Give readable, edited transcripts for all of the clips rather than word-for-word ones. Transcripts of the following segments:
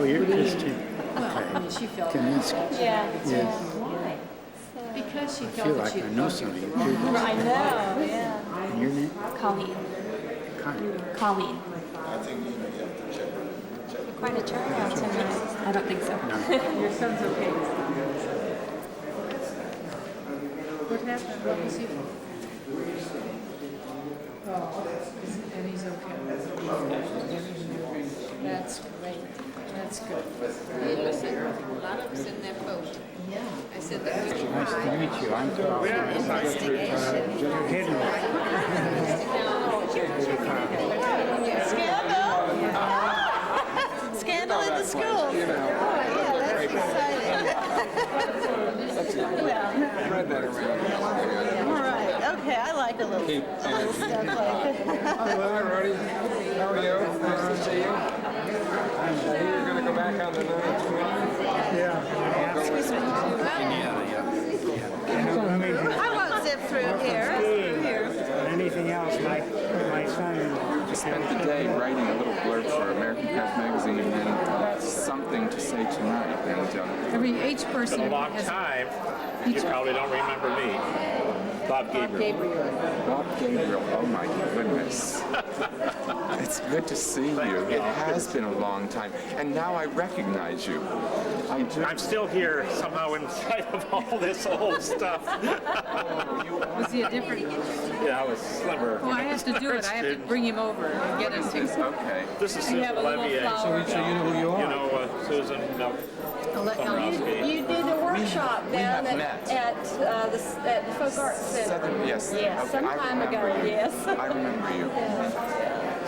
you're Christian. Well, I mean, she felt... Kaminsky. Yeah. Yes. Why? Because she I felt feel that like she I know some of you too. I know, yeah. And your name? Colleen. Colleen. Quite a turnout tonight. I don't think so. No. Your son's okay. What happened? What was he? Oh, and he's okay. That's great. That's good. Hey, listen, a lot of us in that boat. Yeah. I said that we should Nice to meet you. I'm Karl. Scandal? Scandal in the schools. Oh, yeah, that's exciting. Spread that around. All right. Okay, I like a little stuff like that. Hello, everybody. How are you? Nice to see you. You're going to go back on the 9:20? Yeah. Excuse me. I won't zip through here. Anything else, my son. I spent the day writing a little blurb for American Press magazine and then something to say tonight. And Each person Been a long has... time. You probably don't remember me. Bob Gabriel. Bob Gabriel, oh my goodness. It's good to see you. It has been a long time. And now I recognize you. I do. I'm still here somehow in spite of all this old stuff. Was he a different... Yeah, I was slimmer. Well, I have to do it. I have to bring him over and get him to... Okay. This is We Susan have a little Levier. flower. So you know who you are? You know Susan Someroski. You did a workshop down have at the Folk Arts Center. Yes. Yes, Okay, some I time ago, remember you. yes. I remember you.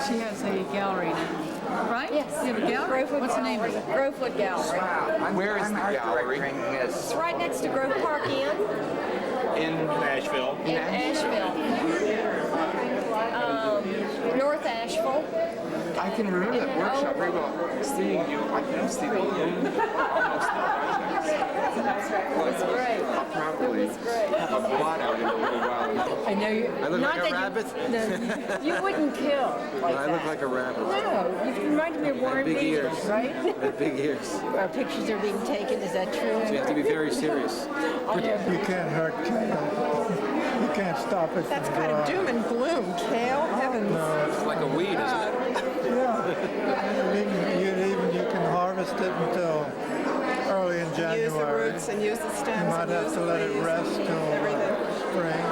She has a gallery now. Right? Yes. You have a gallery? Grovewood What's the name of it? Grovewood Gallery. Where is the gallery? It's right next to Grove Park Inn In Nashville. in Asheville. North Asheville. I can remember that workshop very well. Seeing you, I can see the balloon almost It's great. I'll probably have a blot out in a little while. I know you. I look like a rabbit? You wouldn't kill like I that. look like a rabbit. No, you remind me of Warren Big Beatty, ears. right? With big ears. Our pictures are being taken. Is that true? So you have to be very serious. You can't hurt Kale. You can't stop it. That's kind of doom and gloom, Kale. Heavens. It's like a weed, isn't it? You can harvest it until early in January. Use the roots and use the stems. You might have to let it rest till spring.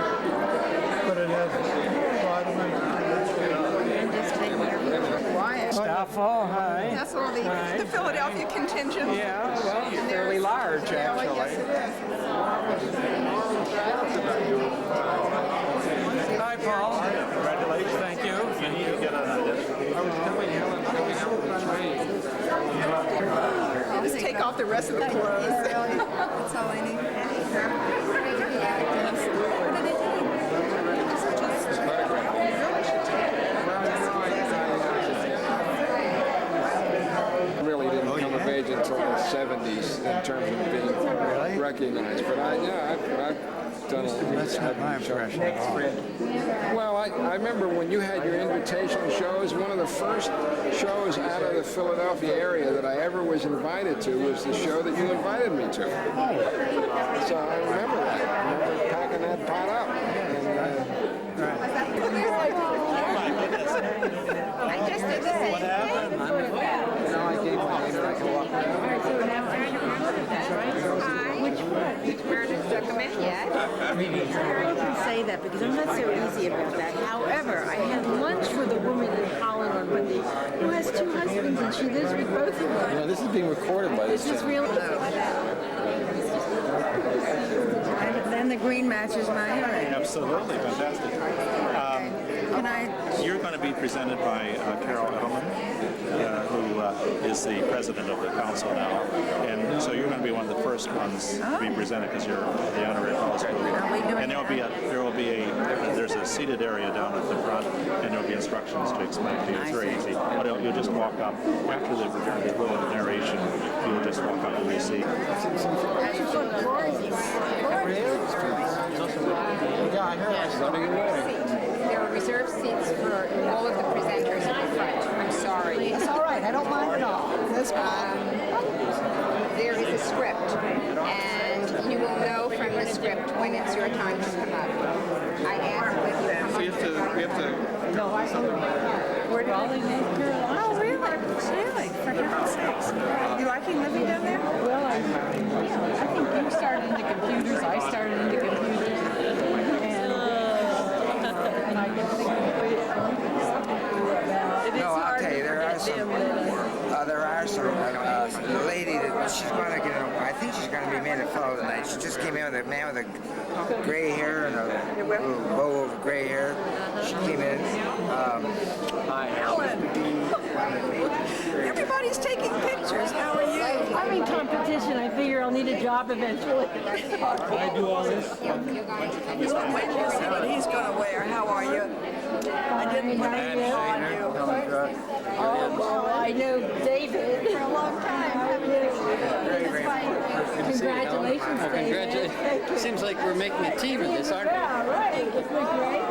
But it has vitamins. Quiet. Staffel, hi. That's all the Philadelphia contingent. Yeah, well, you're fairly large, Oh, yes, it Hi, Paul. Congratulations. Thank you. You need to get on that. I was telling Helen coming out with the train. is. Just take off the rest of the clothes. That's all I need. Really didn't come of age until the 70s in terms of being recognized. But I've done a lot. That's not my impression at all. Well, I remember when you had your invitation shows, one of the first shows out of the Philadelphia area that I ever was invited to was the show that you invited me to. So I remember that. I remember packing that pot up. I just did the same thing. Now I gave my name and I can walk around. Which where did the committee yet? I can say that because I'm not so easy about that. However, I had lunch with a woman in Holland on Monday who has two husbands and she lives with both of them. You know, this is being recorded by this. This is real. And then the green matches my orange. Absolutely, fantastic. Can I? You're going to be presented by Carol Helen, who is the president of the council now, and so you're going to be one of the first ones to be presented because you're the honorary fellow. And there's a seated area down at the front, and there'll be instructions to explain to you. It's very easy. But you'll just walk up after the narration. You'll just walk up and receive. Yeah, I heard. I was running away. There are reserved seats for all of the presenters in the front. I'm sorry. That's all right. I don't mind at all. That's fine. when it's your time to come up. I asked if you come up. We have to. No, I saw Raleigh, North Carolina. Oh, really? Really? For heaven's sakes. You liking living down there? Well, I think you started into computers. I started into computers, and I can think of No, I'll tell you, there are some lady that she's going to get, I think she's going to be made a fellow tonight. She just came in with a man with a gray hair and a little bow of gray hair. She came in. Helen. Everybody's taking pictures. How are you? I'm in competition. I figure I'll need a job eventually. I do all this. When you see what he's going to wear. How are you? I didn't put anything on you. Oh, well, I know David for a long time. Congratulations, David. Seems like we're making a team of this, aren't we? Yeah, right. Isn't it great?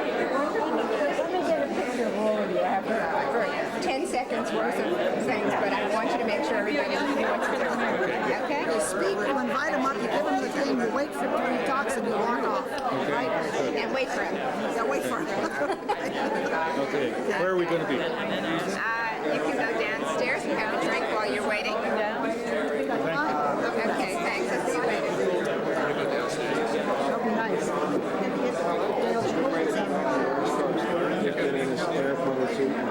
Let me get a picture of all of you after. 10 seconds worth of things, but I want you to make sure everybody knows what's going on. Okay? You speak, you invite him up, you give him the thing, you wait for him till he talks, and you walk off. Right? And wait for him. Yeah, wait for him. Okay, where are we going to be? You can go downstairs and have a drink while you're waiting. Okay, thanks. I'll see you later. That'll be nice.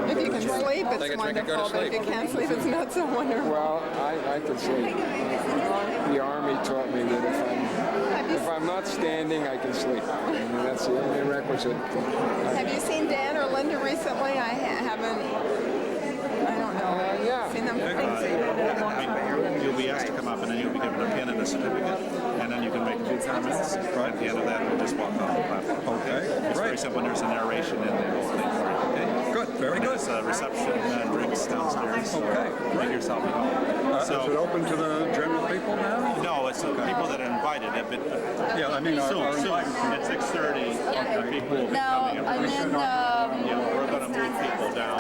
If you can sleep, Think it's it's making go to wonderful. But if you sleep. can't sleep, it's not so wonderful. Well, I can say the Army taught me that if I'm not standing, I can sleep. I mean, that's the only requisite. Have you seen Dan or Linda recently? I haven't. I don't know. Yeah. Seen them. You'll be asked to come up, and then you'll be given a pin and a certificate, and then you can make a few comments. Right at the end of that, we'll just walk off the platform. Okay, It's very simple. There's a narration in the whole thing for it. Okay. Good, very good. There's a reception and drinks downstairs. So make yourself at home. Is it open to the general people now? No, it's the people that are invited. Yeah, I mean, Soon, our soon. At 6:30, people will be coming. and then We're going to move people down.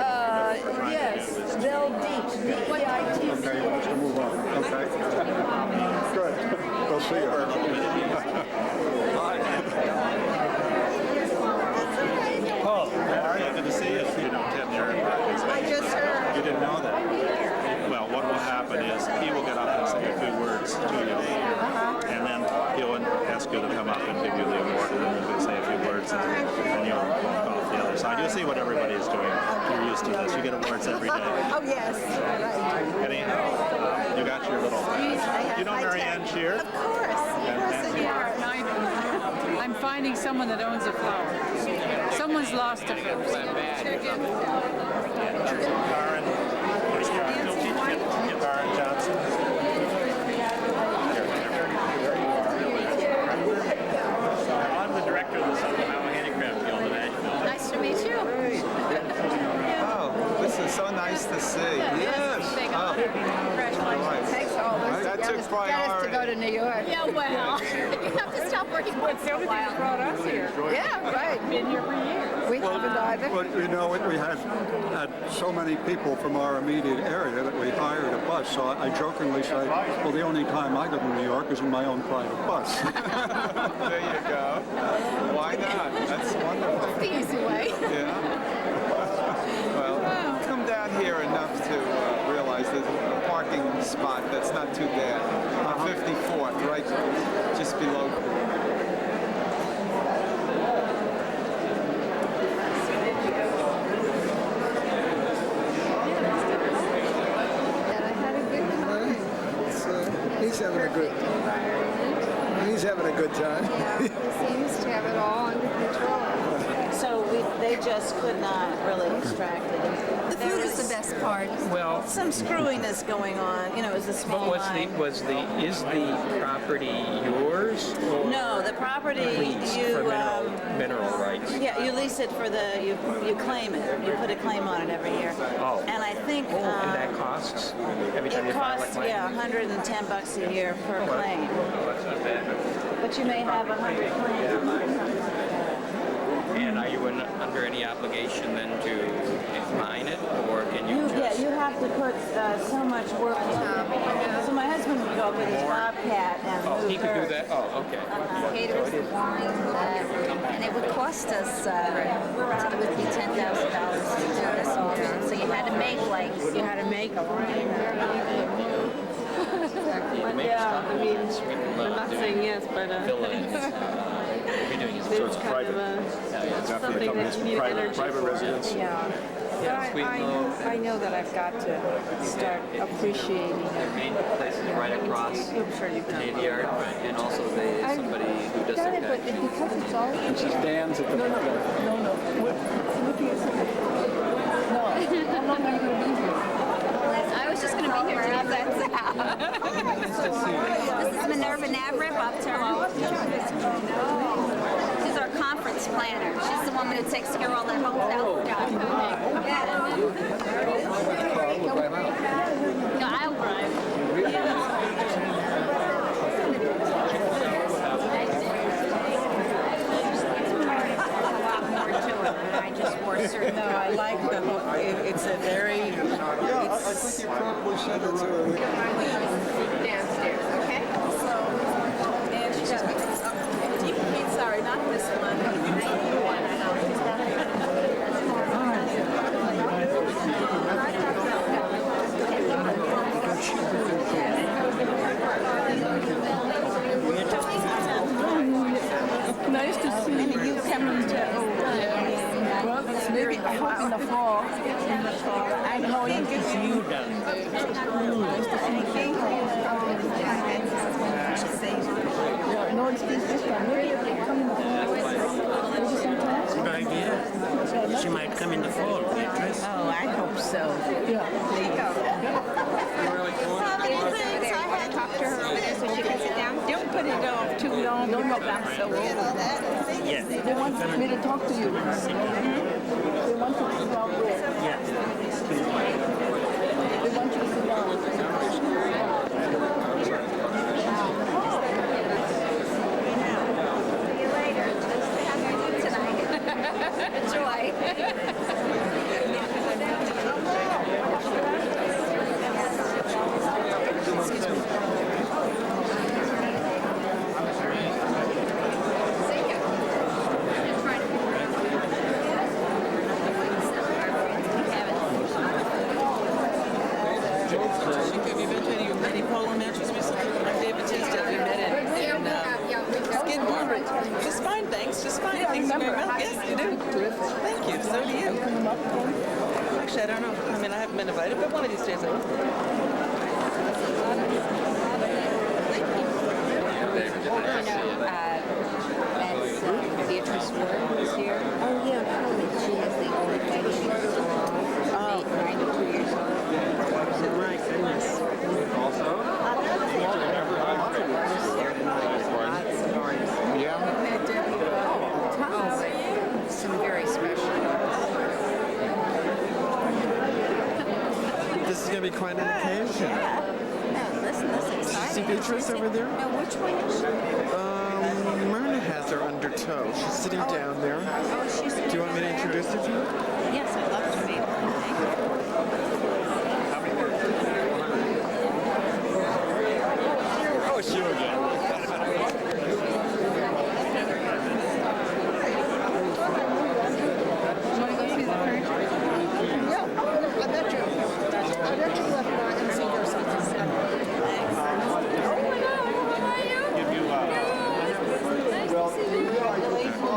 yes, they'll Okay, let's move on. Okay. Good. We'll see you. Oh, good to see you. You don't have your I just heard. You didn't know that? Well, what will happen is he will get up and say a few words to you, and then he'll ask you to come up and give you the award, and then you can say a few words, and then you'll walk off the other side. You'll see what everybody is doing. You're used to this. You get awards every day. Oh, yes. Right. Anyhow, you got your little... You know Mary Ann Shear? Of course. I'm finding someone that owns a flower. Someone's lost it. Karen. Where's Karen? Karen Johnson. I'm the director of the Southern Ohio Handicraft Guild of Nashville. Nice to meet you. Oh, this is so nice to see. Yes. Congratulations. Thanks all. That took Got us to priority. go to New York. Yeah, well, you have to stop working once in a while. Brought us here. Yeah, right. Been here for years. We haven't either. But you know, we had so many people from our immediate area that we hired a bus. So I jokingly say, well, the only time I go to New York is in my own private bus. There you go. Why not? That's wonderful. The easy way. Yeah. Well, come down here enough to realize there's a parking spot that's not too bad. On 54th, right just below. And I had a good time. He's having a good time. Yeah, he seems to have it all under control. So they just could not really extract it. The food is the best part. Well, Some screwiness going on. You know, it was a small but line. is the property yours? Or No, the property leased you for mineral rights? yeah, you lease it for you claim it. You put a claim on it every year. Oh. And I think And that costs every time it you file a costs claim? $110 a year per claim. That's not bad. But you may have 100 claims. And are you under any obligation then to mine it, or can you just? Yeah, you have to put so much work in. So my husband would go with his bobcat and move He could her. do that? Oh, okay. Caters, wine, and it would cost us, it would be $10,000 to do this auction. So you had to make You had to make a line. Yeah, I mean, I'm not saying yes, but You're doing his it's kind of something that you need energy private for. residence. Yeah. I know that I've got to start appreciating it. Their main place is right across I'm sure you've the done Navy Yard, and also they somebody who does done their it, but taxes. because it's all And she stands at the No. How long are you going to be here? I was just going to be here to have that This is Minerva Navrib, up She's our conference planner. She's the woman who takes care of all the hotel stuff. No, I'll drive. I just wore certain. No, I like the whole, it's a very, I think you probably said it right. Downstairs, okay? So, and she just makes deep meat, sorry, not this one. nice to see you coming to, well, maybe I hope in the fall. I know you get you done. Nice to see you. No, it's this time. Maybe if they come in the fall. Good idea. She might come in the fall. Beatrice. Oh, I hope so. Yeah. There you go. I had to talk to her over there so she can sit down. Don't put it off too long because I'm so old. Yes. They want me to talk to you. They want you to sit down there. Yes. They want you to sit down. See you later. Have fun tonight. Enjoy. Have you been to any polo matches recently? I'm David Tisdale. We met in Skidmore. Just fine, thanks. Just fine. Things are going well. Yes, you do. Thank you. So do you. Actually, I don't know. I mean, I haven't been invited, but one of these days I will. Beatrice Ward was here. Oh, yeah, probably. She has the old lady. She's 92 years old. My goodness. Some very special. This is going to be quite an occasion. No, listen, this is exciting. See Beatrice over there? No, which one is she? Myrna has her under tow. She's sitting down there. Oh, she's. Do you want me to introduce her to you? Yes, I'd love to meet her. Thank you. Oh, it's you again.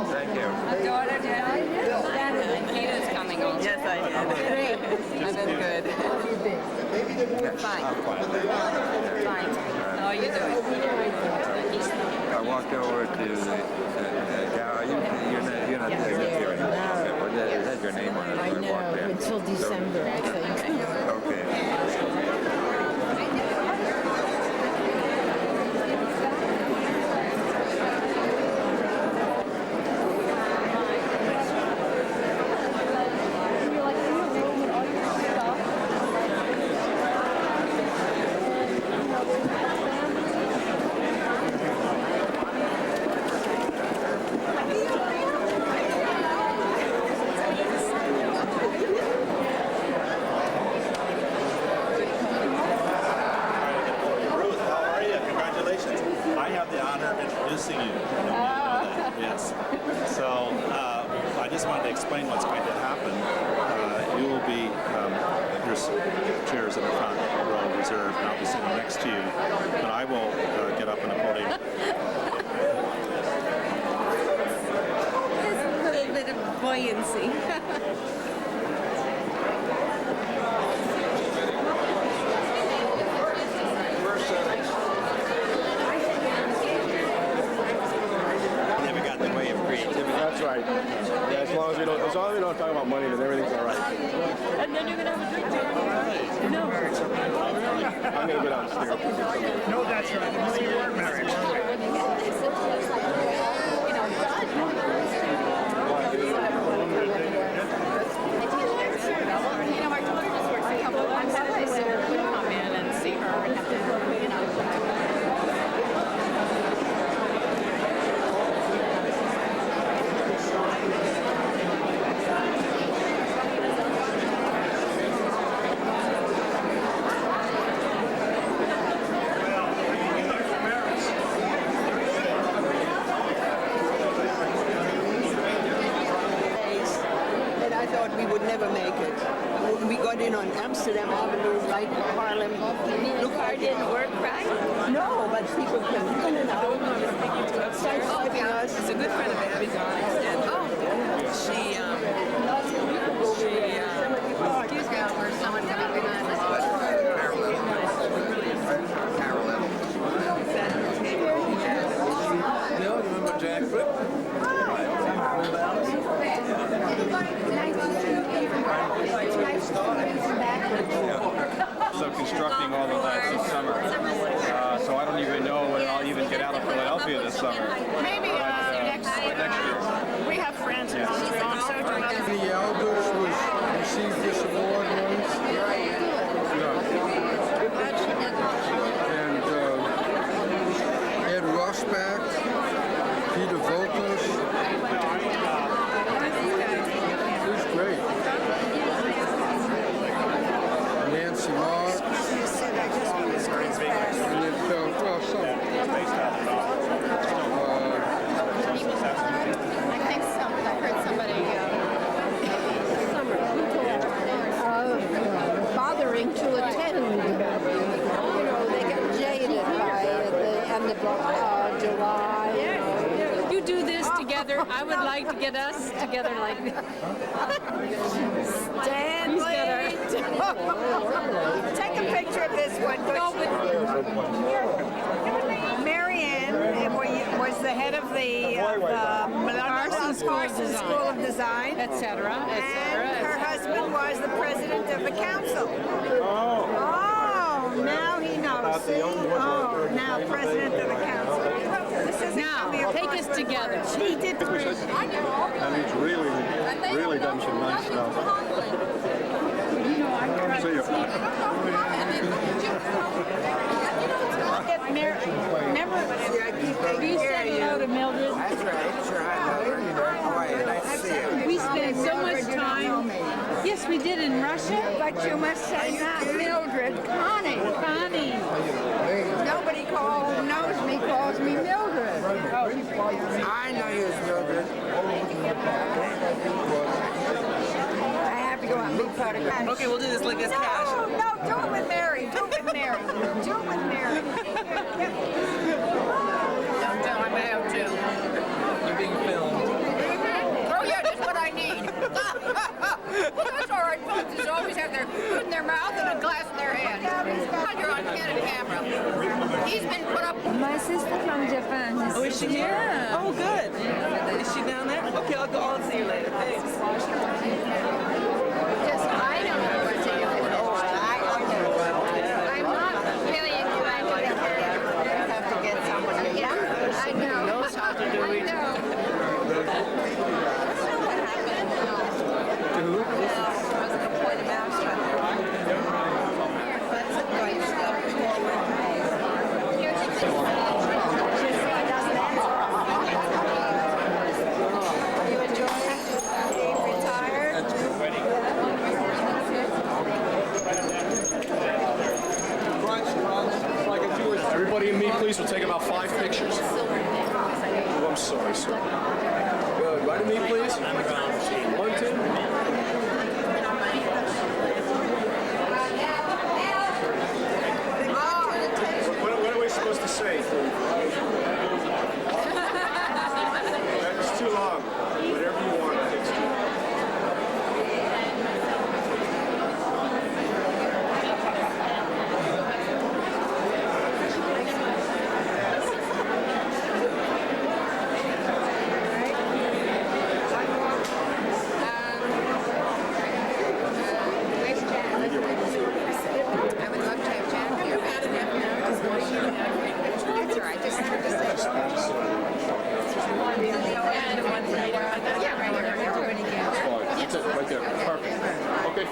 Thank you. Daughter, Peter's coming on. Yes, I did. Great. I've been good. Fine. Fine. How are you doing? I walked over to Karl. You're not here anymore. It has your name on it. I know, until December, I think. Okay. explain what's going to happen, you will be, there's chairs in the front row reserved, and I'll be sitting next to you, but I will get up in a podium. There's a little bit of buoyancy. Never got in the way of creativity. That's right. Yeah, as long as we don't talk about money, then everything's all right. And then you're gonna have a drink there. No. I'm gonna go downstairs. No, that's right. No, you weren't married. You know, our daughter just works a couple of months away, so we come in and see her and have to, you know. And I thought we would never make it. We got in on Amsterdam Avenue, right in Harlem. Look, Car didn't work, right? no, but people can in and out. Sidestepping us. It's a good friend of Abby's and she excuse me, where someone got behind us. No, you remember Jack Fripp? So constructing all of that this summer. So I don't even know when I'll even get out of Philadelphia this summer. Maybe next year. We have friends who are so The elders received this award once. And Ed Rossback, Peter Volkers. He's great. Nancy Martz. And then, well, some. I think I heard somebody bothering to attend. You know, they get jaded by the end of July. You do this together. I would like to get us together like this. Stanley! Take a picture of this one. Marianne was the head of the Mellon School of Design, etc., and her husband was the president of the council. Oh, now he knows. See? Oh, now president of the council. Now, take us together. She did. And he's really done some nice stuff. See you. Remember, you said hello to Mildred. That's right. Sure, I know her. How are you? Nice to see you. We spent so much time. Yes, we did in Russia. But you must say not Mildred, Connie. Connie. Nobody knows me calls me Mildred. I know you as Mildred. I have to go out and be part of that. Okay, we'll do this like this cash. No, do it with Mary. Do it with Mary. Do it with Mary. Don't tell I'm out too. You're being filmed. Oh yeah, that's what I need. Well, that's all right. Folks always have their food in their mouth and a glass in their hand. You're on candid camera. He's been put up. My sister from Japan. Oh, is she here? Oh, good. Is she down there? Okay, I'll see you later. Thanks. Just, I don't know what to do. I'm not really inclined to have to get someone. Yeah, I know. Knows how to do it. I know. Everybody and me, please. We'll take about 5 pictures. Oh, I'm sorry, sir. Good. Right at me, please. 1, 2.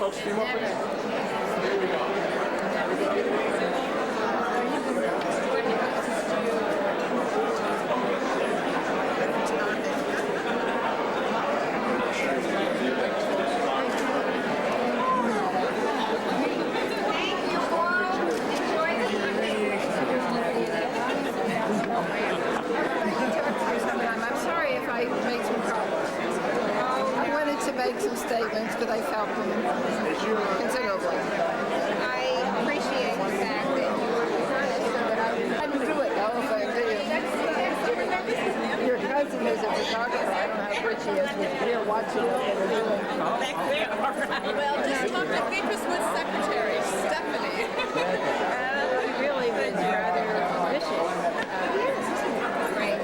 folks team up with you? Make some statements, but I felt them considerably. I appreciate the fact that you were honest, but I didn't do it though, if I do. Your cousin is a photographer. I don't know how good she is, but here watching what they're doing. Well, just look at Beatrice's secretary, Stephanie. He really was rather vicious. Great.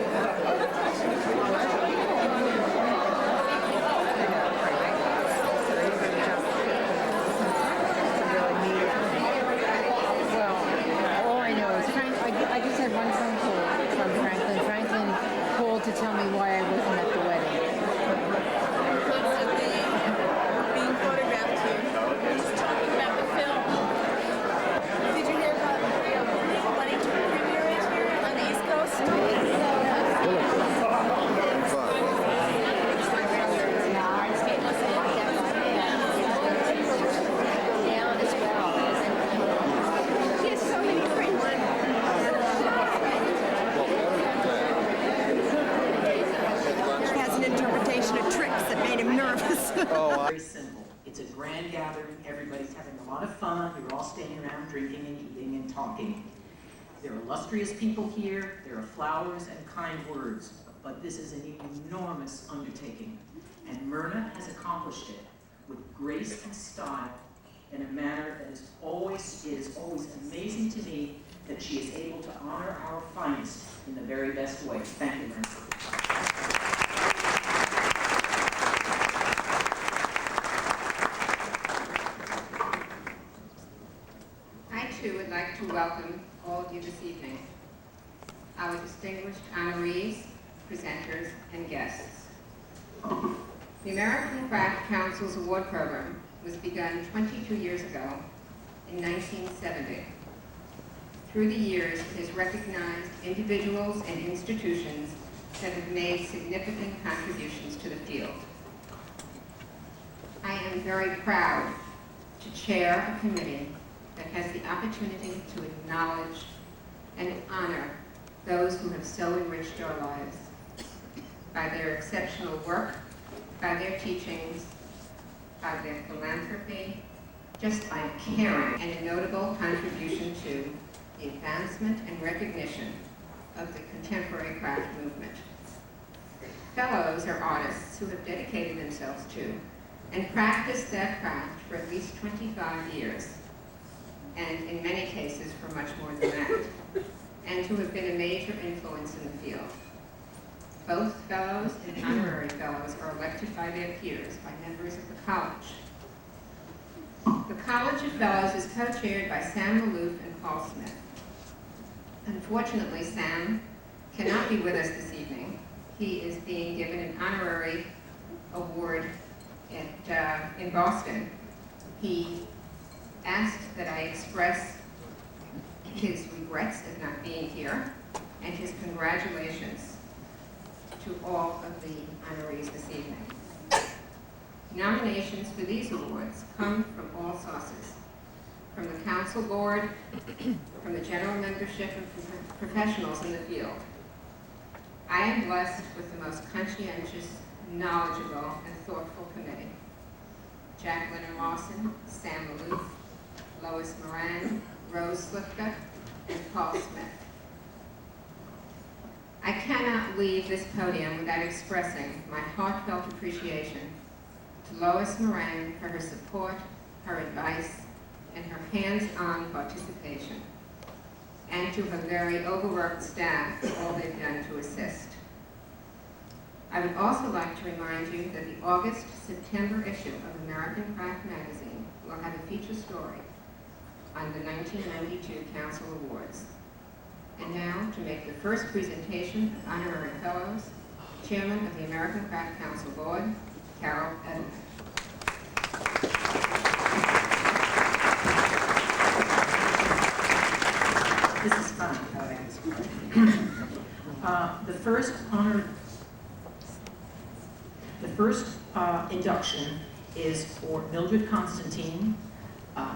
I just had one phone call from Franklin. Franklin called to tell me why I wasn't at the wedding. Constantly being photographed here. He's talking about the film. Did you hear about wanting to premiere it here on the East Coast? Very simple. It's a grand gathering. Everybody's having a lot of fun. You're all standing around drinking and eating and talking. There are illustrious people here. There are flowers and kind words. But this is an enormous undertaking. And Myrna has accomplished it with grace and style in a manner that is always amazing to me that she is able to honor our finest in the very best way. Thank you, Myrna. Would like to welcome all of you this evening, our distinguished honorees, presenters, and guests. The American Craft Council's award program was begun 22 years ago in 1970. Through the years, it has recognized individuals and institutions that have made significant contributions to the field. I am very proud to chair a committee that has the opportunity to acknowledge and honor those who have so enriched our lives by their exceptional work, by their teachings, by their philanthropy, just by caring, and a notable contribution to the advancement and recognition of the contemporary craft movement. Fellows are artists who have dedicated themselves to and practiced their craft for at least 25 years. And in many cases for much more than that, and who have been a major influence in the field. Both fellows and honorary fellows are elected by their peers, by members of the college. The College of Fellows is co-chaired by Sam Maloof and Paul Smith. Unfortunately, Sam cannot be with us this evening. He is being given an honorary award in Boston. He asked that I express his regrets of not being here and his congratulations to all of the honorees this evening. Nominations for these awards come from all sources, from the council board, from the general membership, and from professionals in the field. I am blessed with the most conscientious, knowledgeable, and thoughtful committee. Jacqueline and Lawson, Sam Maloof, Lois Moran, Rose Slifka, and Paul Smith. I cannot leave this podium without expressing my heartfelt appreciation to Lois Moran for her support, her advice, and her hands-on participation, and to her very overworked staff for all they've done to assist. I would also like to remind you that the August-September issue of American Craft Magazine will have a feature story on the 1992 Council Awards. And now, to make the first presentation of honorary fellows, Chairman of the American Craft Council Board, Karl Edelman. first induction is for Mildred Constantine.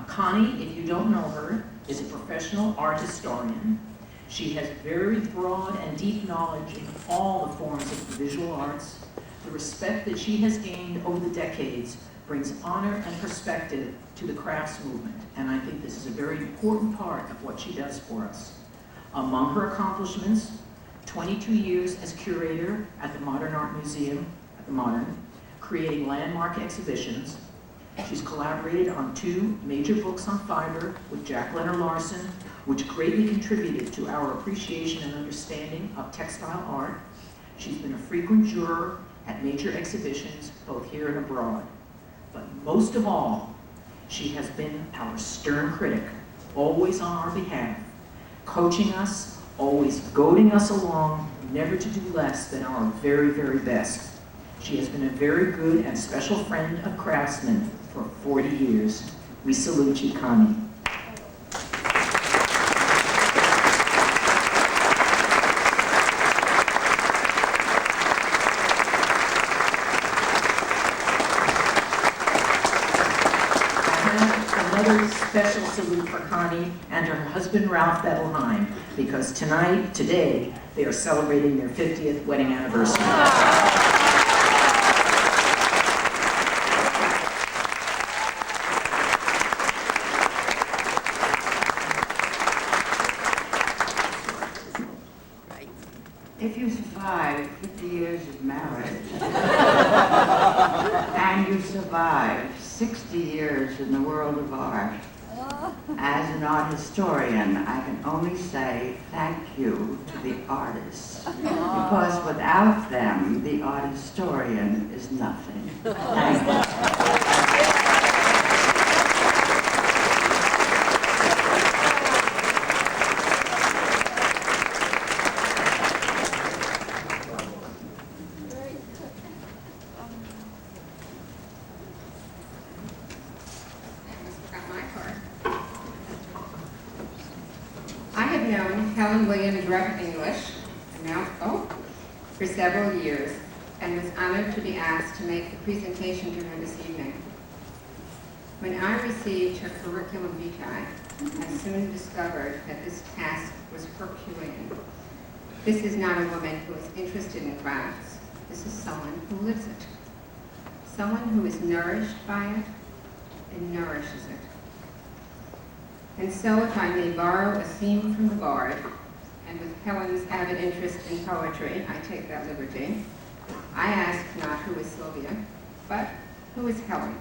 Connie, if you don't know her, is a professional art historian. She has very broad and deep knowledge in all the forms of the visual arts. The respect that she has gained over the decades brings honor and perspective to the crafts movement, and I think this is a very important part of what she does for us. Among her accomplishments, 22 years as curator at the Modern Art Museum, at the Modern, creating landmark exhibitions. She's collaborated on 2 major books on fiber with Jack Leonard Larson, which greatly contributed to our appreciation and understanding of textile art. She's been a frequent juror at major exhibitions, both here and abroad. But most of all, she has been our stern critic, always on our behalf, coaching us, always goading us along, never to do less than our very, very best. She has been a very good and special friend of craftsmen for 40 years. We salute you, Connie. Another special salute for Connie and her husband Ralph Bettelheim, because today, they are celebrating their 50th wedding anniversary. If you survive 50 years of marriage, and you survive 60 years in the world of art, as an art historian, I can only say thank you to the artists, because without them, the art historian is nothing. Thank you. Drutt English, for several years, and was honored to be asked to make the presentation to her this evening. When I received her curriculum vitae, I soon discovered that this task was Herculean. This is not a woman who is interested in crafts. This is someone who lives it. Someone who is nourished by it and nourishes it. And so, if I may borrow a theme from the Bard, and with Helen's avid interest in poetry, I take that liberty. I ask not who is Sylvia, but who is Helen?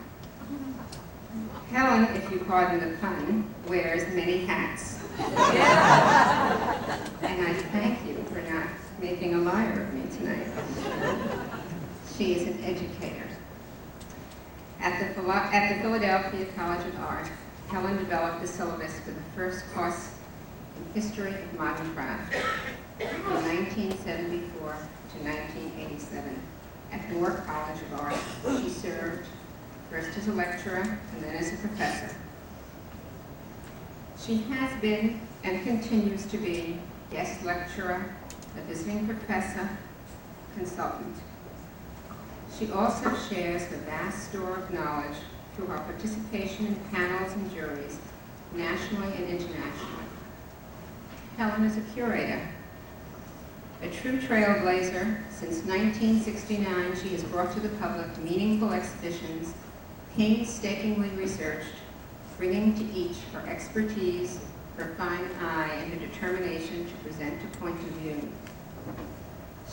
Helen, if you pardon the pun, wears many hats. And I thank you for not making a liar of me tonight. She is an educator. At the Philadelphia College of Art, Helen developed the syllabus for the first course in History of Modern Craft from 1974 to 1987 at Moore College of Art. She served first as a lecturer and then as a professor. She has been and continues to be guest lecturer, a visiting professor, consultant. She also shares her vast store of knowledge through her participation in panels and juries, nationally and internationally. Helen is a curator, a true trailblazer. Since 1969, she has brought to the public meaningful exhibitions, painstakingly researched, bringing to each her expertise, her fine eye, and her determination to present a point of view.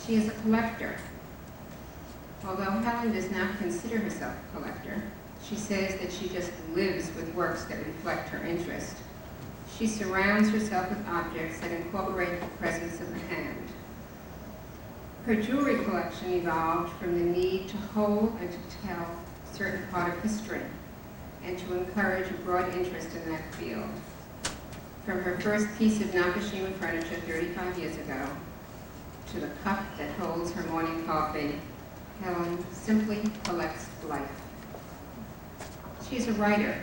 She is a collector. Although Helen does not consider herself a collector, she says that she just lives with works that reflect her interest. She surrounds herself with objects that incorporate the presence of the hand. Her jewelry collection evolved from the need to hold and to tell a certain part of history and to encourage a broad interest in that field. From her first piece of Nakashima furniture 35 years ago to the cup that holds her morning coffee, Helen simply collects life. She is a writer.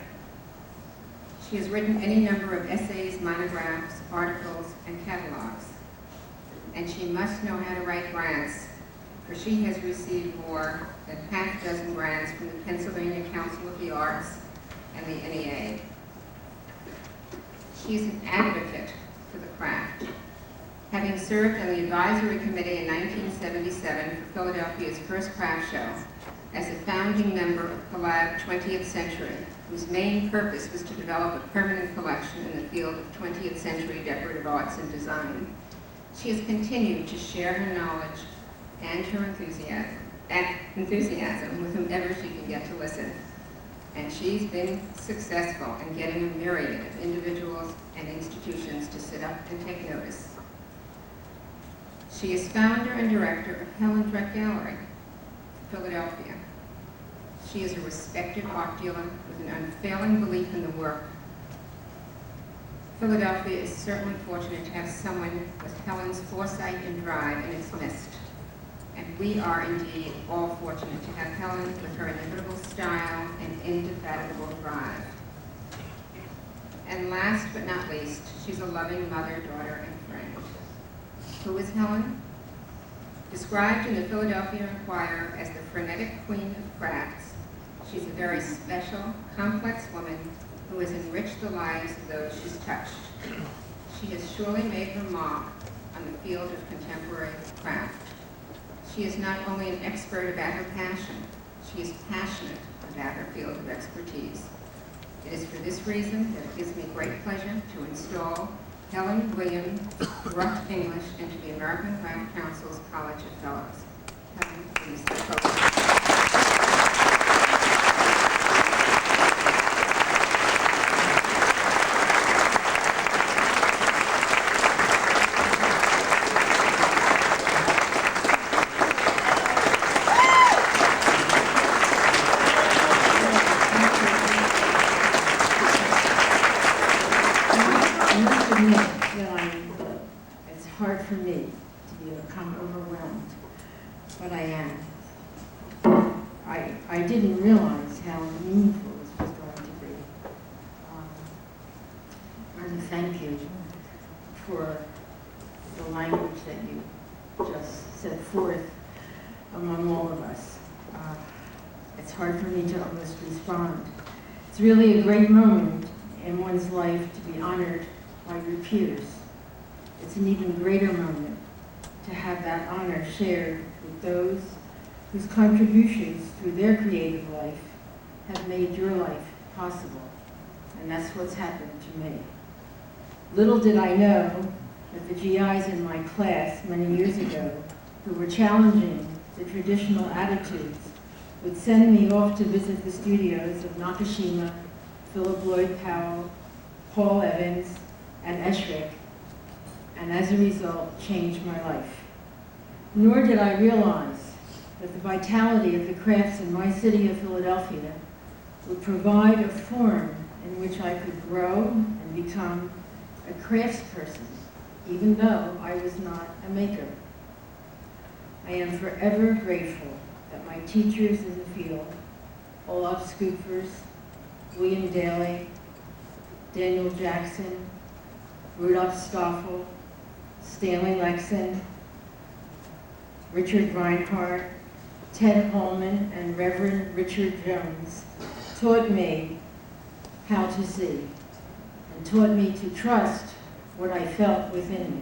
She has written any number of essays, monographs, articles, and catalogs. and she must know how to write grants, for she has received more than half a dozen grants from the Pennsylvania Council of the Arts and the NEA. She is an advocate for the craft. Having served on the advisory committee in 1977 for Philadelphia's first craft show, as a founding member of Collab 20th Century, whose main purpose was to develop a permanent collection in the field of 20th century decorative arts and design, she has continued to share her knowledge and her enthusiasm with whomever she can get to listen. And she's been successful in getting a myriad of individuals and institutions to sit up and take notice. She is founder and director of Helen Drutt Gallery, Philadelphia. She is a respected art dealer with an unfailing belief in the work. Philadelphia is certainly fortunate to have someone with Helen's foresight and drive in its midst. And we are indeed all fortunate to have Helen with her inimitable style and indefatigable drive. And last but not least, she's a loving mother, daughter, and friend. Who is Helen? Described in the Philadelphia Inquirer as the frenetic queen of crafts, she's a very special, complex woman who has enriched the lives of those she's touched. She has surely made her mark on the field of contemporary craft. She is not only an expert about her passion, she is passionate about her field of expertise. It is for this reason that it gives me great pleasure to install Helen Williams, Drutt English, into the American Craft Council's College of Fellows. Helen, please take over. It's hard for me to become overwhelmed, but I am. I didn't realize how meaningful this was going to be. I want to thank you for the language that you just set forth among all of us. It's hard for me to almost respond. It's really a great moment in one's life to be honored by your peers. It's an even greater moment to have that honor shared with those whose contributions through their creative life have made your life possible. And that's what's happened to me. Little did I know that the GIs in my class many years ago, who were challenging the traditional attitudes, would send me off to visit the studios of Nakashima, Philip Lloyd Powell, Paul Evans, and Esherick, and as a result, changed my life. Nor did I realize that the vitality of the crafts in my city of Philadelphia would provide a forum in which I could grow and become a craftsperson, even though I was not a maker. I am forever grateful that my teachers in the field, Olaf Scoopers, William Daly, Daniel Jackson, Rudolph Stoffel, Stanley Lechtzin, Richard Reinhardt, Ted Holman, and Reverend Richard Jones taught me how to see and taught me to trust what I felt within me.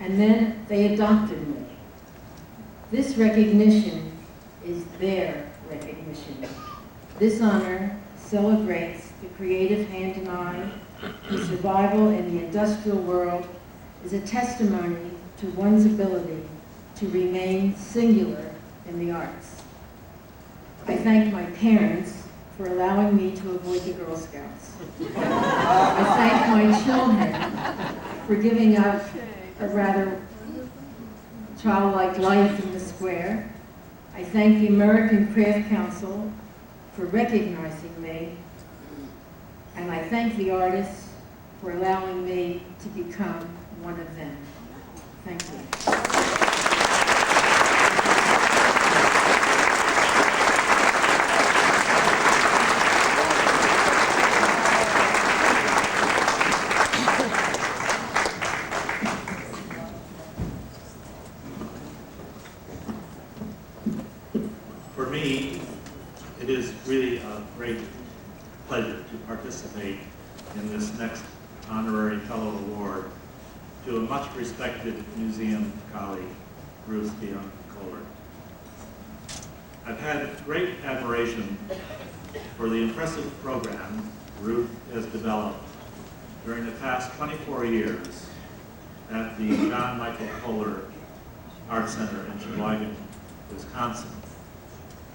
And then they adopted me. This recognition is their recognition. This honor celebrates the creative hand and eye whose survival in the industrial world is a testimony to one's ability to remain singular in the arts. I thank my parents for allowing me to avoid the Girl Scouts. I thank my children for giving up a rather childlike life in the square. I thank the American Craft Council for recognizing me. And I thank the artists for allowing me to become one of them. Thank you. participate in this next honorary fellow award to a much respected museum colleague, Ruth DeYoung Kohler. I've had great admiration for the impressive program Ruth has developed during the past 24 years at the John Michael Kohler Art Center in Sheboygan, Wisconsin,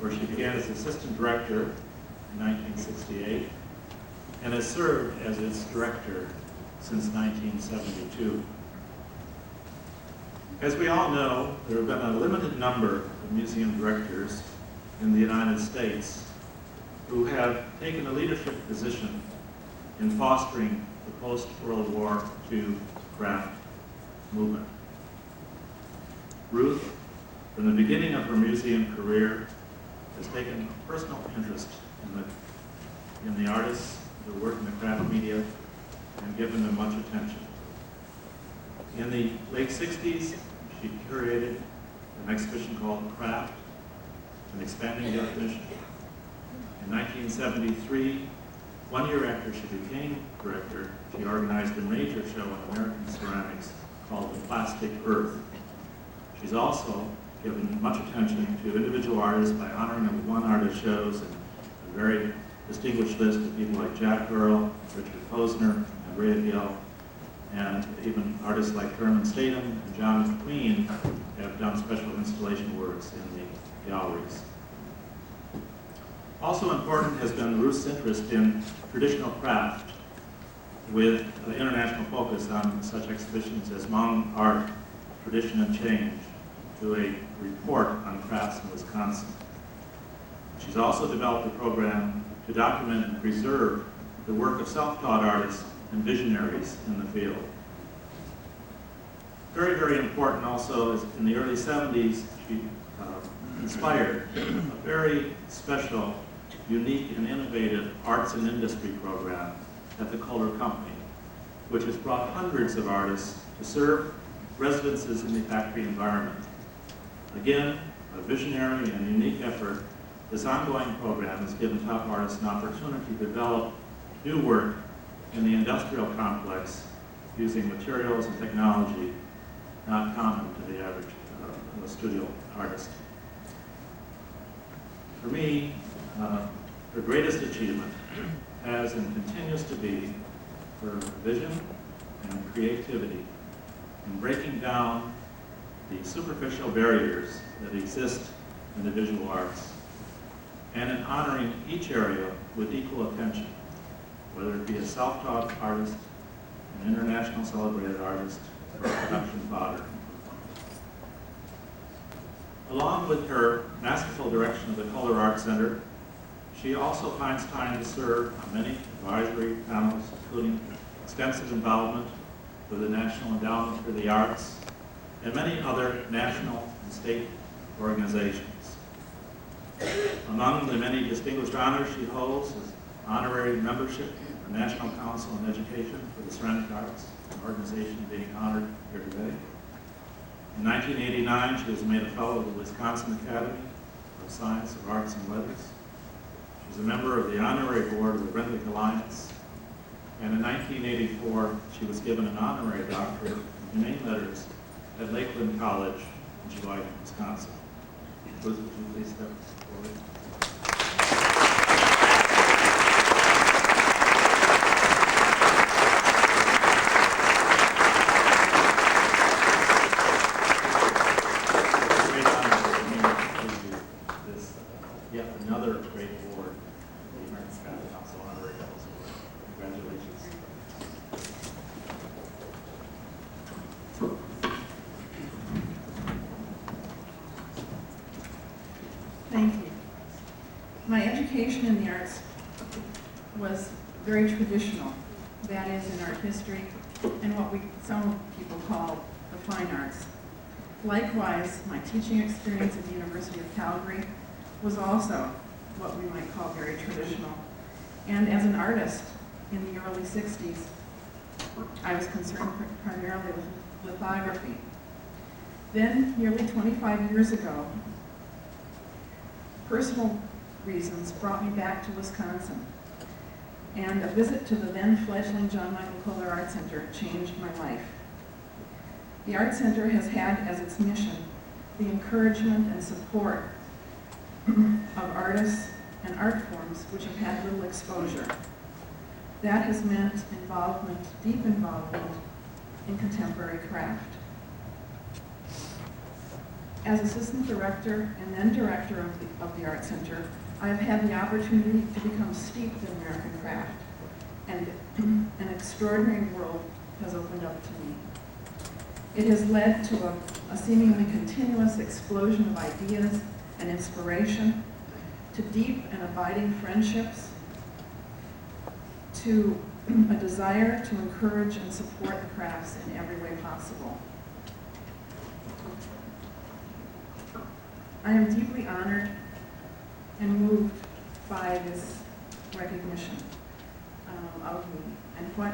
where she began as assistant director in 1968 and has served as its director since 1972. As we all know, there have been a limited number of museum directors in the United States who have taken a leadership position in fostering the post-World War II craft movement. Ruth, from the beginning of her museum career, has taken personal interest in the artists who work in the craft media and given them much attention. In the late 60s, she curated an exhibition called Craft, an expanding definition. In 1973, 1 year after she became director, she organized a major show in American ceramics called The Plastic Earth. She's also given much attention to individual artists by honoring them with one artist shows and a very distinguished list of people like Jack Earl, Richard Posner, and Ray Gill, and even artists like Herman Statham and John McQueen have done special installation works in the galleries. Also important has been Ruth's interest in traditional craft with an international focus on such exhibitions as Hmong Art, Tradition and Change, to a report on crafts in Wisconsin. She's also developed a program to document and preserve the work of self-taught artists and visionaries in the field. Very, very important also is in the early 70s, she inspired a very special, unique and innovative arts and industry program at the Kohler Company, which has brought hundreds of artists to serve residences in the factory environment. Again, a visionary and unique effort, this ongoing program has given top artists an opportunity to develop new work in the industrial complex using materials and technology not common to the average studio artist. For me, her greatest achievement has and continues to be her vision and creativity in breaking down the superficial barriers that exist in the visual arts and in honoring each area with equal attention, whether it be a self-taught artist, an international celebrated artist, or a production fodder. Along with her masterful direction of the Kohler Art Center, she also finds time to serve on many advisory panels, including extensive involvement with the National Endowment for the Arts and many other national and state organizations. Among the many distinguished honors she holds is honorary membership in the National Council on Education for the Ceramic Arts, an organization being honored here today. In 1989, she was made a fellow of the Wisconsin Academy of Science, of Arts, and Letters. She's a member of the honorary board of the Renwick Alliance. And in 1984, she was given an honorary doctorate in humane letters at Lakeland College in Sheboygan, Wisconsin. Ruth, would you please step forward? Thank you. My education in the arts was very traditional. That is, in art history and what some people call the fine arts. Likewise, my teaching experience at the University of Calgary was also what we might call very traditional. And as an artist in the early 60s, I was concerned primarily with lithography. Then, nearly 25 years ago, personal reasons brought me back to Wisconsin. and a visit to the then fledgling John Michael Kohler Art Center changed my life. The Art Center has had as its mission the encouragement and support of artists and art forms which have had little exposure. That has meant involvement, deep involvement, in contemporary craft. As assistant director and then director of the Art Center, I have had the opportunity to become steeped in American craft, and an extraordinary world has opened up to me. It has led to a seemingly continuous explosion of ideas and inspiration, to deep and abiding friendships, to a desire to encourage and support the crafts in every way possible. I am deeply honored and moved by this recognition of me and what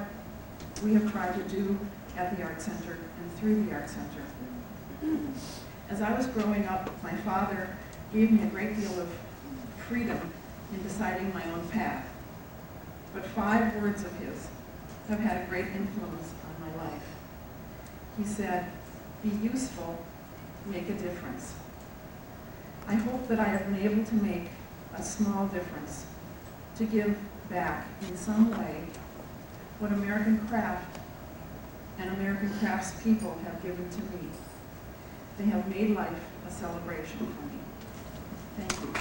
we have tried to do at the Art Center and through the Art Center. As I was growing up, my father gave me a great deal of freedom in deciding my own path. But 5 words of his have had a great influence on my life. He said, "Be useful, make a difference." I hope that I have been able to make a small difference, to give back in some way what American craft and American craftspeople have given to me. They have made life a celebration for me. Thank you.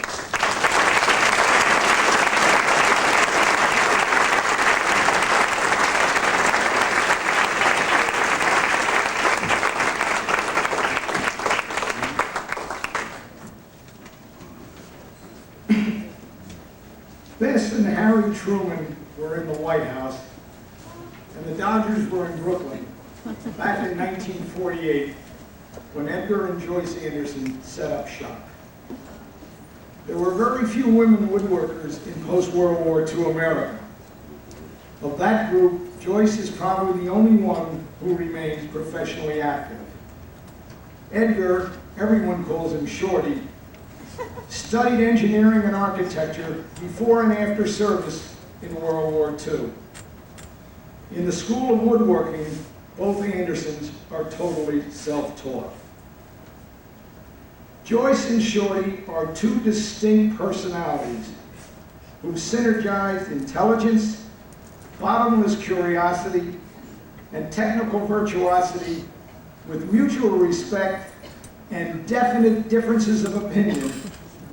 Bess and Harry Truman were in the White House, and the Dodgers were in Brooklyn back in 1948 when Edgar and Joyce Anderson set up shop. There were very few women woodworkers in post-World War II America. Of that group, Joyce is probably the only one who remains professionally active. Edgar, everyone calls him Shorty, studied engineering and architecture before and after service in World War II. In the School of Woodworking, both Andersons are totally self-taught. Joyce and Shorty are 2 distinct personalities who synergized intelligence, bottomless curiosity, and technical virtuosity with mutual respect and definite differences of opinion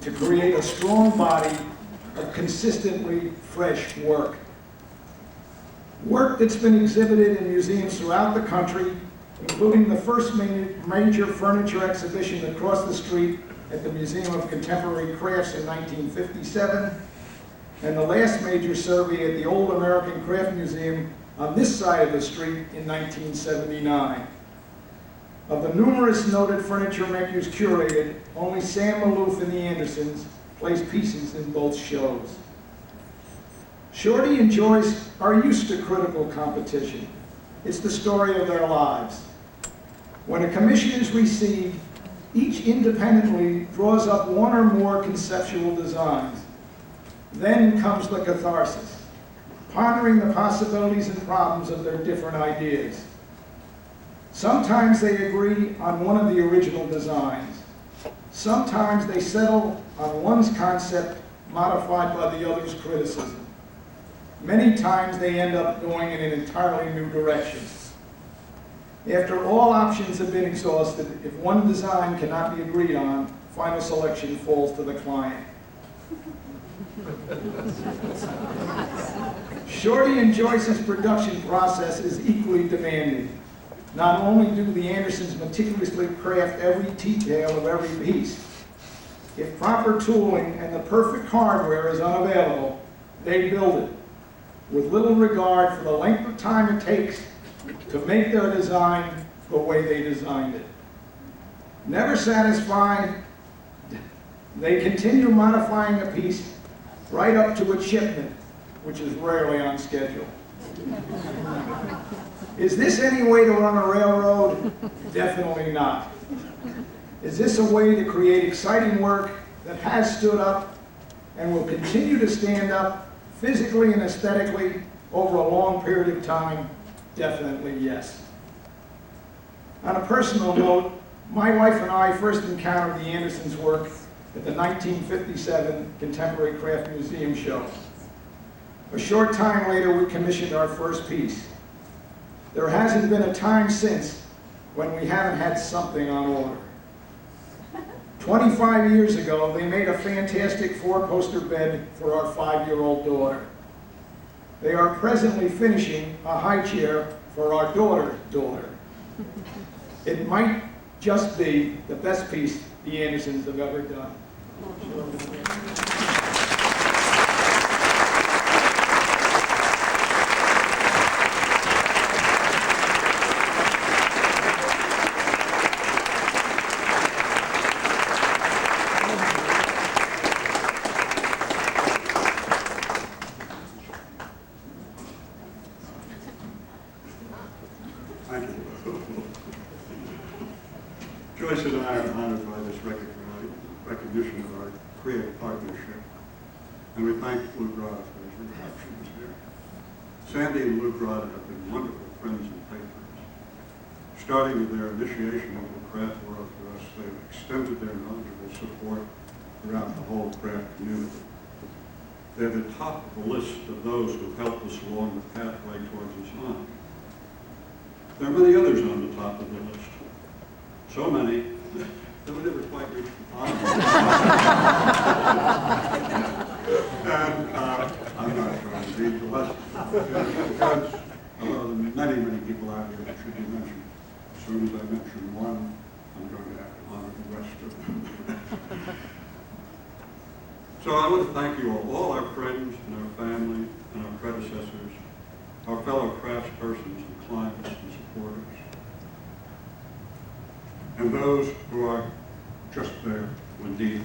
to create a strong body of consistently fresh work. Work that's been exhibited in museums throughout the country, including the first major furniture exhibition across the street at the Museum of Contemporary Crafts in 1957, and the last major survey at the Old American Craft Museum on this side of the street in 1979. Of the numerous noted furniture makers curated, only Sam Maloof and the Andersons placed pieces in both shows. Shorty and Joyce are used to critical competition. It's the story of their lives. When a commission is received, each independently draws up 1 or more conceptual designs. Then comes the catharsis, pondering the possibilities and problems of their different ideas. Sometimes they agree on one of the original designs. Sometimes they settle on one's concept modified by the other's criticism. Many times they end up going in an entirely new direction. After all options have been exhausted, if one design cannot be agreed on, final selection falls to the client. Shorty and Joyce's production process is equally demanding. Not only do the Andersons meticulously craft every detail of every piece, if proper tooling and the perfect hardware is unavailable, they build it, with little regard for the length of time it takes to make their design the way they designed it. Never satisfied, they continue modifying a piece right up to its shipment, which is rarely on schedule. Is this any way to run a railroad? Definitely not. Is this a way to create exciting work that has stood up and will continue to stand up Physically and aesthetically, over a long period of time, definitely yes. On a personal note, my wife and I first encountered the Arneson's work at the 1957 Contemporary Craft Museum show. A short time later, we commissioned our first piece. There hasn't been a time since when we haven't had something on order. 25 years ago, they made a fantastic four-poster bed for our 5-year-old daughter. They are presently finishing a high chair for our daughter's daughter. It might just be the best piece the Arnesons have ever done. Joyce and I are honored by this recognition of our creative partnership, and we thank Lou Drutt for his reflections here. Sandy and Lou Drutt have been wonderful friends and patrons. Starting with their initiation of the craft world for us, they've extended their knowledgeable support throughout the whole craft community. They're the top of the list of those who helped us along the pathway towards this honor. There are many others on the top of the list. So many that we never quite reached the bottom. And I'm not trying to be the less, because there are many, many people out here that should be mentioned. As soon as I mention one, I'm going to have to honor the rest of them. So I want to thank you all our friends and our family and our predecessors, our fellow craftspersons and clients and supporters, and those who are just there when needed.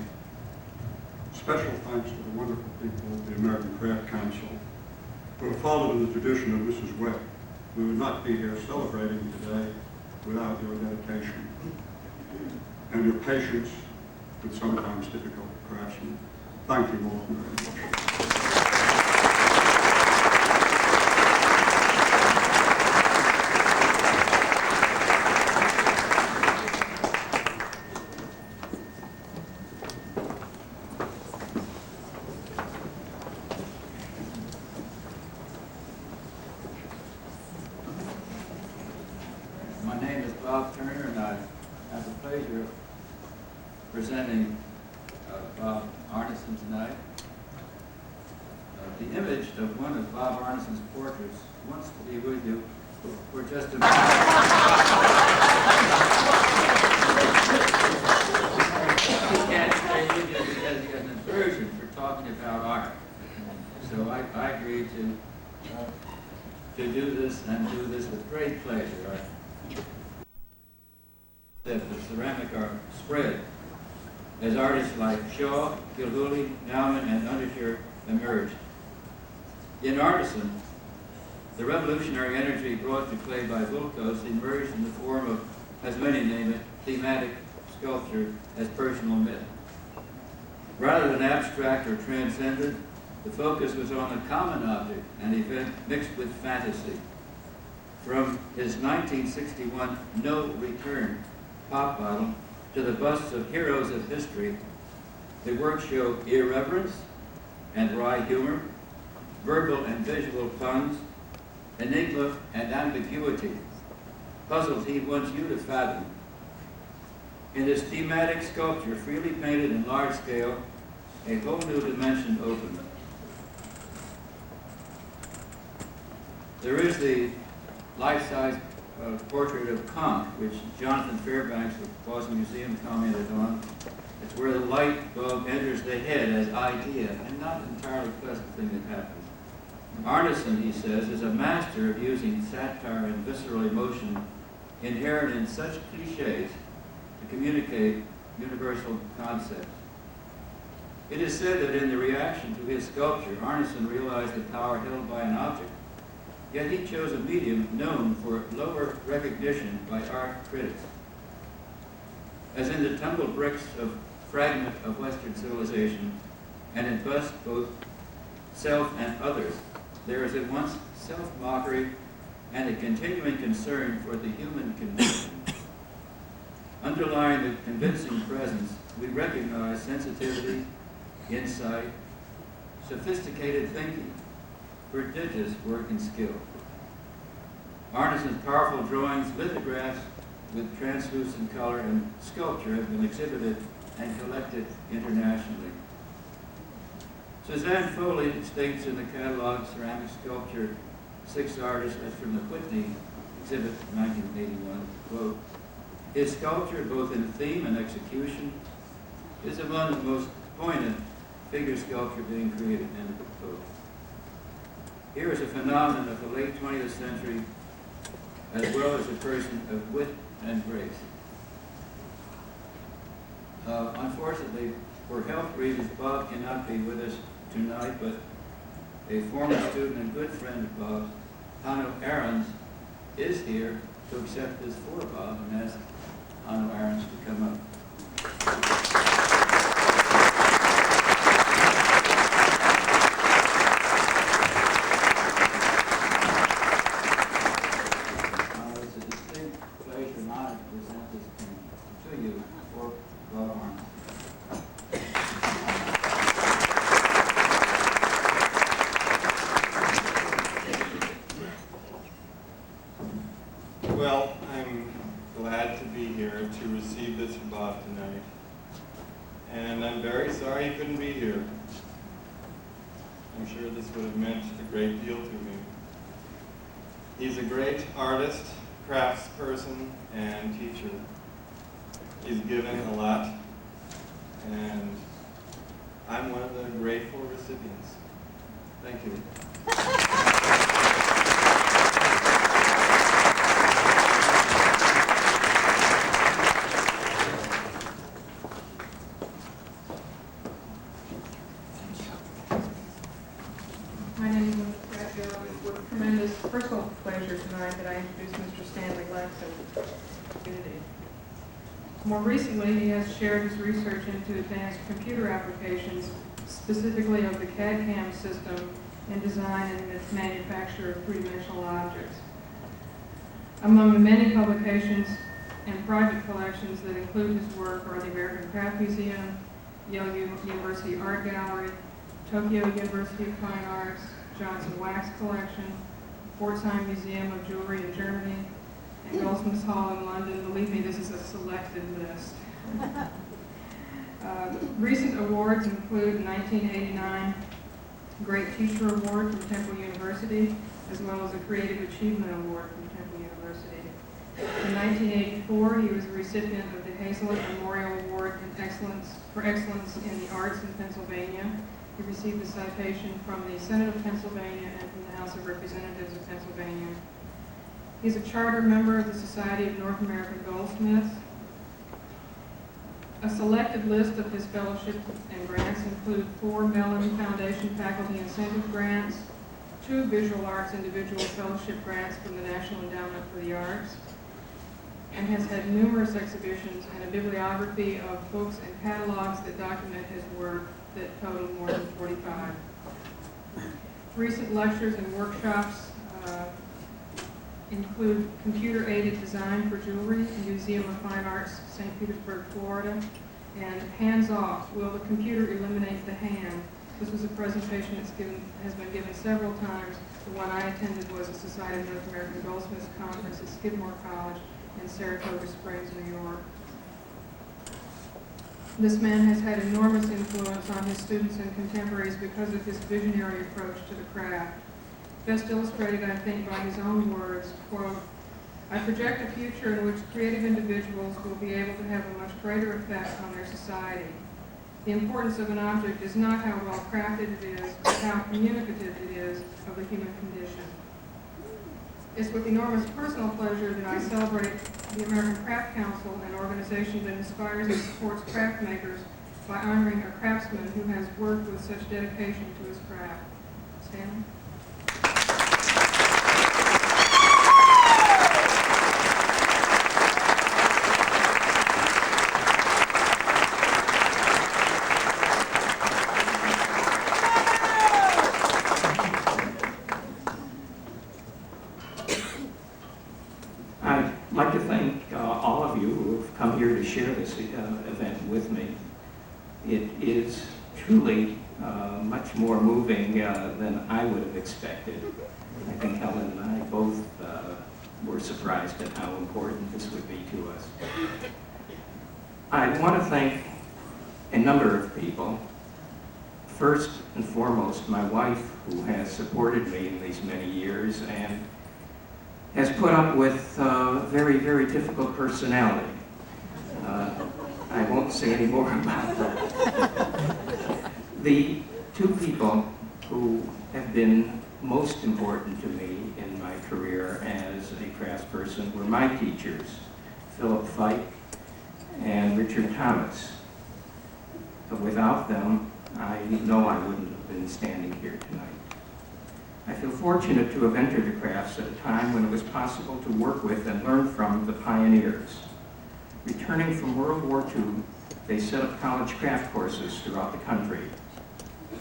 Special thanks to the wonderful people of the American Craft Council who have followed in the tradition of Mrs. Webb. We would not be here celebrating today without your dedication and your patience with sometimes difficult craftsmen. Thank you all very much. Presenting Bob Arneson tonight. The image of one of Bob Arneson's portraits wants to be with you for just a minute. He can't stay with you because he has an aversion for talking about art. So I agreed to do this and do this with great pleasure. The ceramic art spread as artists like Shaw, Gilhooly, Nauman, and Undershirt emerged. In Arneson, the revolutionary energy brought to clay by Wilkos emerged in the form of, as many name it, thematic sculpture as personal myth. Rather than abstract or transcendent, the focus was on a common object, an event mixed with fantasy. From his 1961 No Return pop bottle to the busts of heroes of history, the work showed irreverence and wry humor, verbal and visual puns, enigma and ambiguity, puzzles he wants you to fathom. In this thematic sculpture, freely painted in large scale, a whole new dimension opened. There is the life-size portrait of Conk, which Jonathan Fairbanks of Boston Museum commented on. It's where the light bulb enters the head as idea, and not an entirely pleasant thing that happens. Arneson, he says, is a master of using satire and visceral emotion inherent in such cliches to communicate universal concepts. It is said that in the reaction to his sculpture, Arneson realized the power held by an object, yet he chose a medium known for lower recognition by art critics. As in the tumbled bricks of Fragment of Western Civilization, and in busts both self and others, there is at once self-mockery and a continuing concern for the human condition. Underlying the convincing presence, we recognize sensitivity, insight, sophisticated thinking, prodigious work and skill. Arneson's powerful drawings, lithographs with translucent color, and sculpture have been exhibited and collected internationally. Suzanne Foley states in the catalog ceramic sculpture, 6 artists, that's from the Whitney exhibit 1981, quote, his sculpture, both in theme and execution, is among the most poignant figure sculpture being created, end quote. Here is a phenomenon of the late 20th century, as well as a person of wit and grace. Unfortunately, for health reasons, Bob cannot be with us tonight, but a former student and good friend of Bob's, Hanno Ahrens, is here to accept this for Bob and ask Hanno Ahrens to come up. It's a distinct pleasure and honor to present this to you for Bob Ahrens. Well, I'm glad to be here to receive this from Bob tonight. And I'm very sorry he couldn't be here. I'm sure this would have meant a great deal to me. He's a great artist, craftsperson, and teacher. He's given a lot, and I'm one of the grateful recipients. Thank you. My name is Edgar. It's with tremendous personal pleasure tonight that I introduce Mr. Stanley Lechtzin to the community. More recently, he has shared his research into advanced computer applications, specifically of the CAD/CAM system in design and its manufacture of three-dimensional objects. Among the many publications and private collections that include his work are the American Craft Museum, Yale University Art Gallery, Tokyo University of Fine Arts, Johnson Wax Collection, Pforzheim Museum of Jewelry in Germany, and Goldsmiths Hall in London. Believe me, this is a selected list. Recent awards include the 1989 Great Teacher Award from Temple University, as well as a Creative Achievement Award from Temple University. In 1984, he was a recipient of the Hazlitt Memorial Award for Excellence in the Arts in Pennsylvania. He received a citation from the Senate of Pennsylvania and from the House of Representatives of Pennsylvania. He's a charter member of the Society of North American Goldsmiths. A selected list of his fellowships and grants include 4 Mellon Foundation faculty incentive grants, 2 visual arts individual fellowship grants from the National Endowment for the Arts, and has had numerous exhibitions and a bibliography of books and catalogs that document his work that total more than 45. Recent lectures and workshops include computer-aided design for jewelry in Museum of Fine Arts, St. Petersburg, Florida, and Hands Off, Will the Computer Eliminate the Hand? This was a presentation that has been given several times. The one I attended was a Society of North American Goldsmiths Conference at Skidmore College in Saratoga Springs, New York. This man has had enormous influence on his students and contemporaries because of his visionary approach to the craft. Best illustrated, I think, by his own words, quote, I project a future in which creative individuals will be able to have a much greater effect on their society. The importance of an object is not how well crafted it is, but how communicative it is of the human condition. It's with enormous personal pleasure that I celebrate the American Craft Council, an organization that inspires and supports craft makers, by honoring a craftsman who has worked with such dedication to his craft. Stanley? I'd like to thank all of you who have come here to share this event with me. It is truly much more moving than I would have expected. I think Helen and I both were surprised at how important this would be to us. I want to thank a number of people. First and foremost, my wife, who has supported me in these many years and has put up with very, very difficult personality. I won't say any more about that. The two people who have been most important to me in my career as a craftsperson were my teachers, Philip Fike and Richard Thomas. But without them, I know I wouldn't have been standing here tonight. I feel fortunate to have entered the crafts at a time when it was possible to work with and learn from the pioneers. Returning from World War II, they set up college craft courses throughout the country.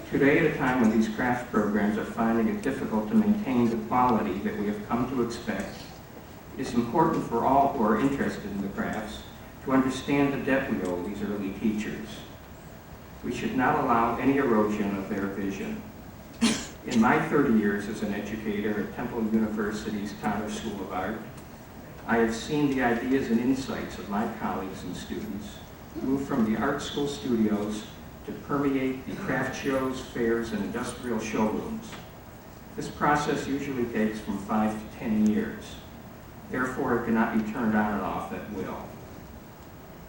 Today, at a time when these craft programs are finding it difficult to maintain the quality that we have come to expect, it is important for all who are interested in the crafts to understand the debt we owe these early teachers. We should not allow any erosion of their vision. In my 30 years as an educator at Temple University's Kohler School of Art, I have seen the ideas and insights of my colleagues and students move from the art school studios to permeate the craft shows, fairs, and industrial showrooms. This process usually takes from 5 to 10 years. Therefore, it cannot be turned on and off at will.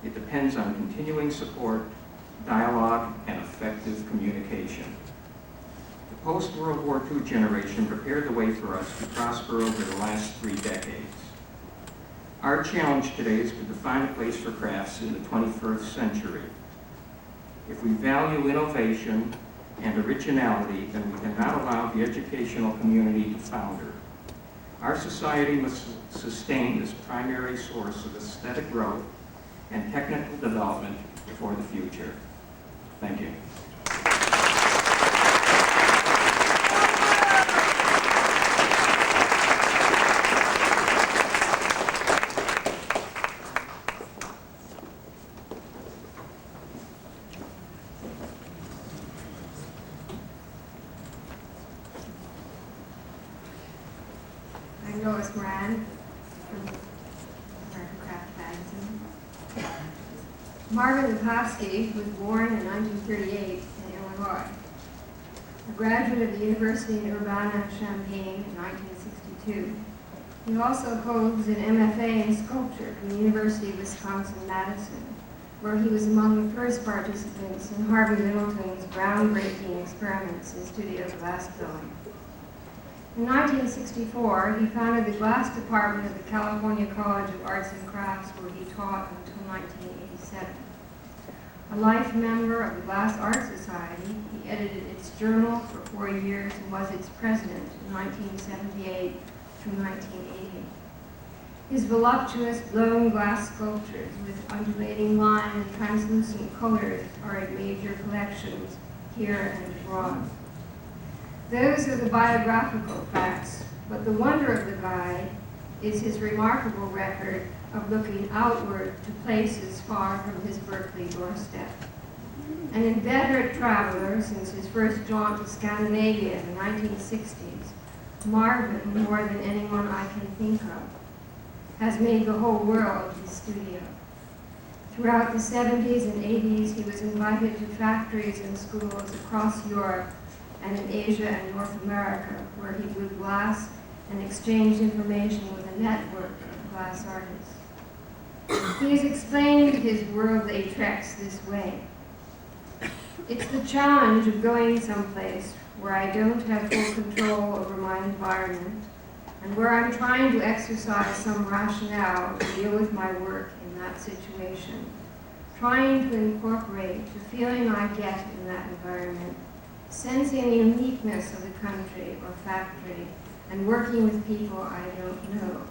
It depends on continuing support, dialogue, and effective communication. The post-World War II generation prepared the way for us to prosper over the last 3 decades. Our challenge today is to define a place for crafts in the 21st century. If we value innovation and originality, then we cannot allow the educational community to founder. Our society must sustain this primary source of aesthetic growth and technical development for the future. Thank you. I'm Joyce Moran from American Craft Magazine. Marvin Lipofsky was born in 1938 in Illinois. A graduate of the University in Urbana-Champaign in 1962. He also holds an MFA in sculpture from the University of Wisconsin-Madison, where he was among the first participants in Harvey Middleton's groundbreaking experiments in studio glass blowing. In 1964, he founded the glass department of the California College of Arts and Crafts, where he taught until 1987. A life member of the Glass Art Society, he edited its journal for 4 years and was its president in 1978 through 1980. His voluptuous blown glass sculptures with undulating line and translucent colors are in major collections here and abroad. Those are the biographical facts, but the wonder of the guy is his remarkable record of looking outward to places far from his Berkeley doorstep. An inveterate traveler since his first jaunt to Scandinavia in the 1960s, Marvin, more than anyone I can think of, has made the whole world his studio. Throughout the 70s and 80s, he was invited to factories and schools across Europe and in Asia and North America, where he blew glass and exchanged information with a network of glass artists. He has explained his worldly treks this way. It's the challenge of going someplace where I don't have full control over my environment and where I'm trying to exercise some rationale to deal with my work in that situation, trying to incorporate the feeling I get in that environment, sensing the uniqueness of the country or factory, and working with people I don't know.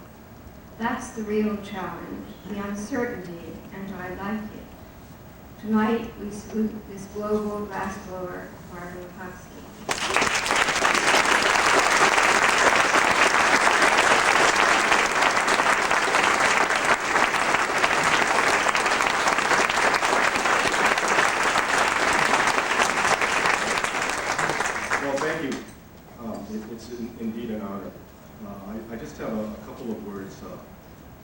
That's the real challenge, the uncertainty, and I like it. Tonight, we salute this global glass blower, Marvin Lipofsky. honor. I just have a couple of words.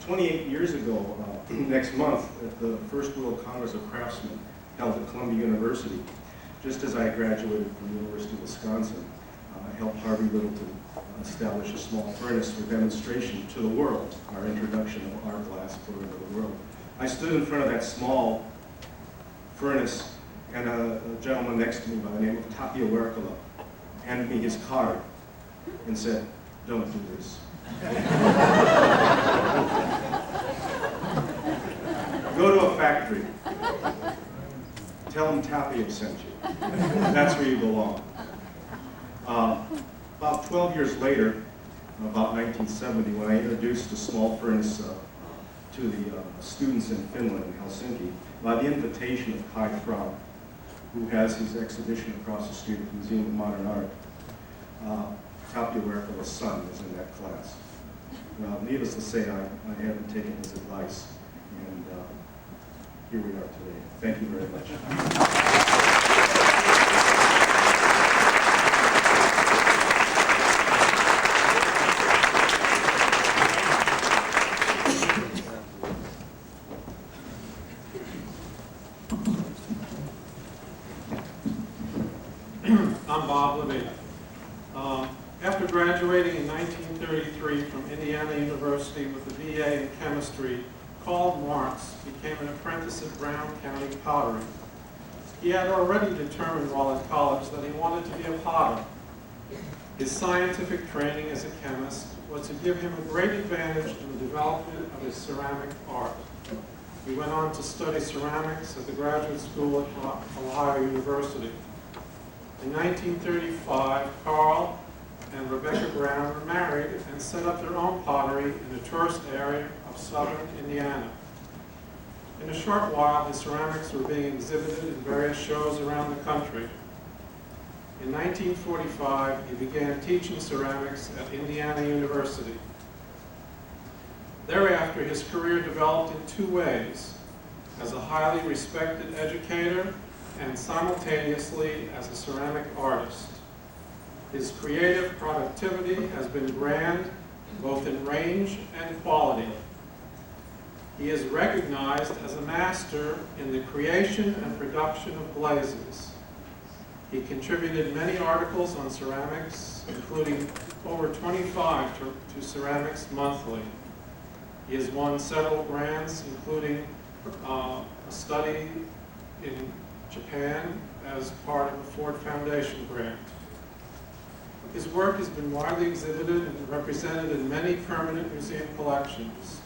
28 years ago, next month, at the First World Congress of Craftsmen held at Columbia University, just as I graduated from the University of Wisconsin, I helped Harvey Littleton establish a small furnace for demonstration to the world, our introduction of our glass program to the world. I stood in front of that small furnace, and a gentleman next to me by the name of Tapio Werkala handed me his card and said, "Don't do this." Go to a factory. Tell them Tapio sent you. That's where you belong. About 12 years later, about 1970, when I introduced a small furnace to the students in Finland, in Helsinki, by the invitation of Kai Frau, who has his exhibition across the street at the Museum of Modern Art. Tapio Werkala's son was in that class. Needless to say, I haven't taken his advice, and here we are today. Thank you very much. I'm Bob Levine. After graduating in 1933 from Indiana University with a BA in chemistry, Karl Martz became an apprentice at Brown County Pottery. He had already determined while at college that he wanted to be a potter. His scientific training as a chemist was to give him a great advantage in the development of his ceramic art. He went on to study ceramics at the graduate school at Ohio University. In 1935, Karl and Rebecca Brown were married and set up their own pottery in a tourist area of southern Indiana. In a short while, his ceramics were being exhibited in various shows around the country. In 1945, he began teaching ceramics at Indiana University. Thereafter, his career developed in two ways: as a highly respected educator and simultaneously as a ceramic artist. His creative productivity has been grand, both in range and quality. He is recognized as a master in the creation and production of glazes. He contributed many articles on ceramics, including over 25 to Ceramics Monthly. He has won several grants, including a study in Japan as part of the Ford Foundation grant. His work has been widely exhibited and represented in many permanent museum collections.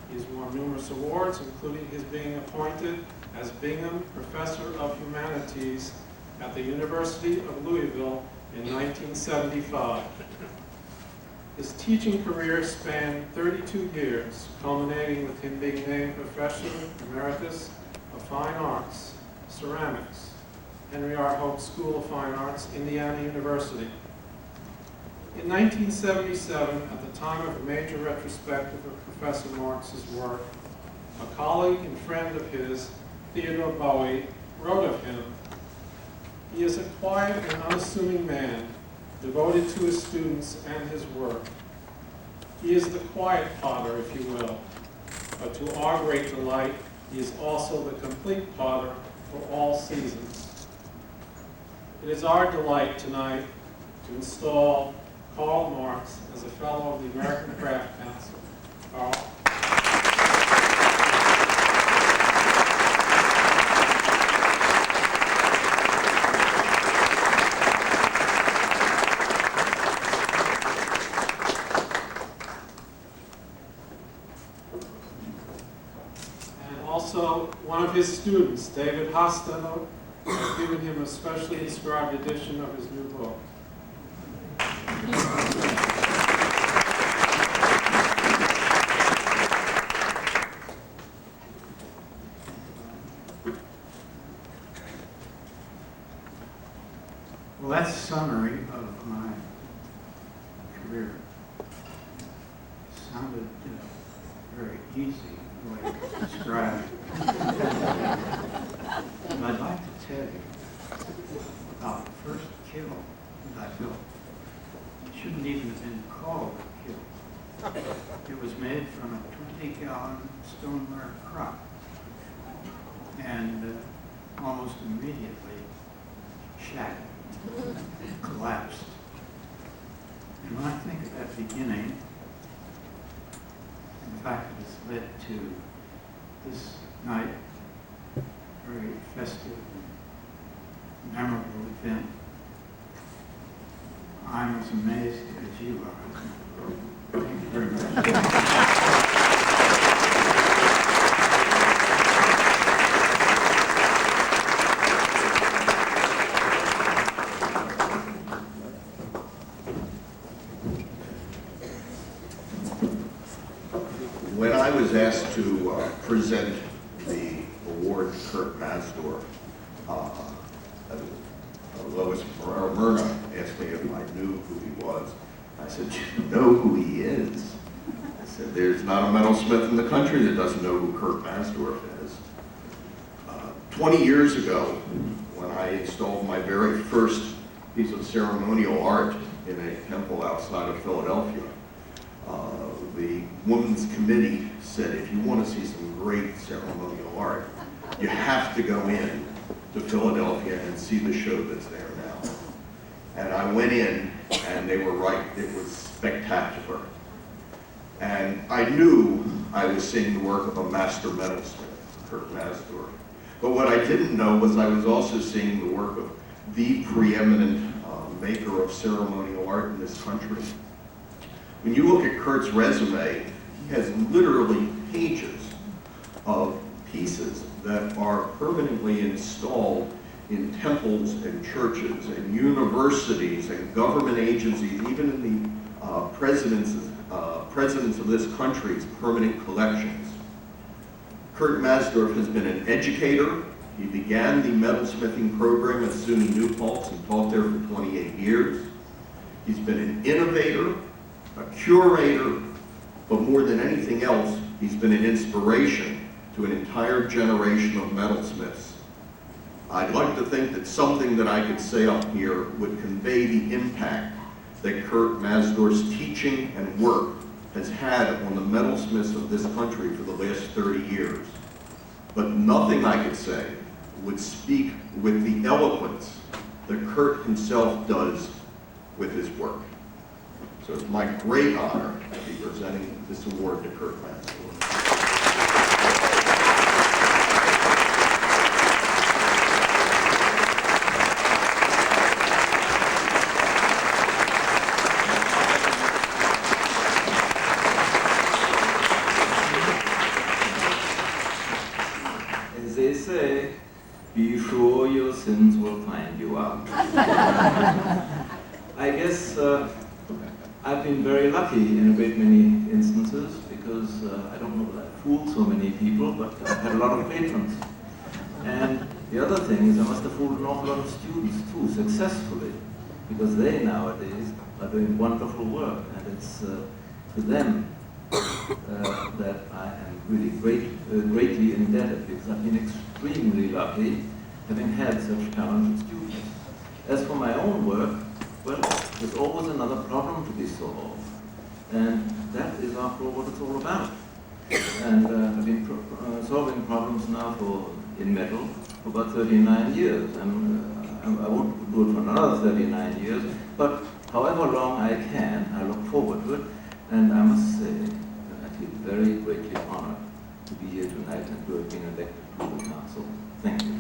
He has won numerous awards, including his being appointed as Bingham Professor of Humanities at the University of Louisville in 1975. His teaching career spanned 32 years, culminating with him being named Professor Emeritus of Fine Arts, Ceramics, Henry R. Hope School of Fine Arts, Indiana University. In 1977, at the time of a major retrospective of Professor Martz's work, a colleague and friend of his, Theodore Bowie, wrote of him, "He is a quiet and unassuming man, devoted to his students and his work. He is the quiet potter, if you will, but to our great delight, he is also the complete potter for all seasons." It is our delight tonight to install Karl Martz as a Fellow of the American Craft Council. Karl. And also one of his students, David Hostetler, has given him a specially inscribed edition of his new book. Well, that's a summary of my career. It sounded very easy the way it's described. But I'd like to tell you about the first kiln that I built. It shouldn't even have been It was made from a 20-gallon stoneware crock, and almost immediately shattered, collapsed. And when I think of that beginning, in fact, it has led to this night, very festive and memorable event. I'm as amazed as you are. Thank you very much. When I was asked to present the award to Kurt Matzdorf, Lois Myrna asked me if I knew who he was. I said, "Do you know who he is?" I said, "There's not a metalsmith in the country that doesn't know who Kurt Matzdorf is." 20 years ago, when I installed my very first piece of ceremonial art in a temple outside of Philadelphia, the Women's Committee said, if you want to see some great ceremonial art, you have to go in to Philadelphia and see the show that's there now. And I went in, and they were right. It was spectacular. And I knew I was seeing the work of a master metalsmith, Kurt Matzdorf. But what I didn't know was I was also seeing the work of the preeminent maker of ceremonial art in this country. When you look at Kurt's resume, he has literally pages of pieces that are permanently installed in temples and churches and universities and government agencies, even in the presidents of this country's permanent collections. Kurt Matzdorf has been an educator. He began the metalsmithing program at SUNY New Paltz and taught there for 28 years. He's been an innovator, a curator, but more than anything else, he's been an inspiration to an entire generation of metalsmiths. I'd like to think that something that I could say up here would convey the impact that Kurt Matzdorf's teaching and work has had on the metalsmiths of this country for the last 30 years. But nothing I could say would speak with the eloquence that Kurt himself does with his work. So it's my great honor to be presenting this award to Kurt Matzdorf. As they say, be sure your sins will find you out. I guess I've been very lucky in a great many instances because I don't know that I've fooled so many people, but I've had a lot of patrons. And the other thing is I must have fooled an awful lot of students too, successfully, because they nowadays are doing wonderful work, and it's to them that I am really greatly indebted, because I've been extremely lucky having had such talented students. As for my own work, well, there's always another problem to be solved, and that is, after all, what it's all about. And I've been solving problems now in metal for about 39 years, and I won't do it for another 39 years, but however long I can, I look forward to it, and I must say that I feel very greatly honored to be here tonight and to have been elected to the council. Thank you.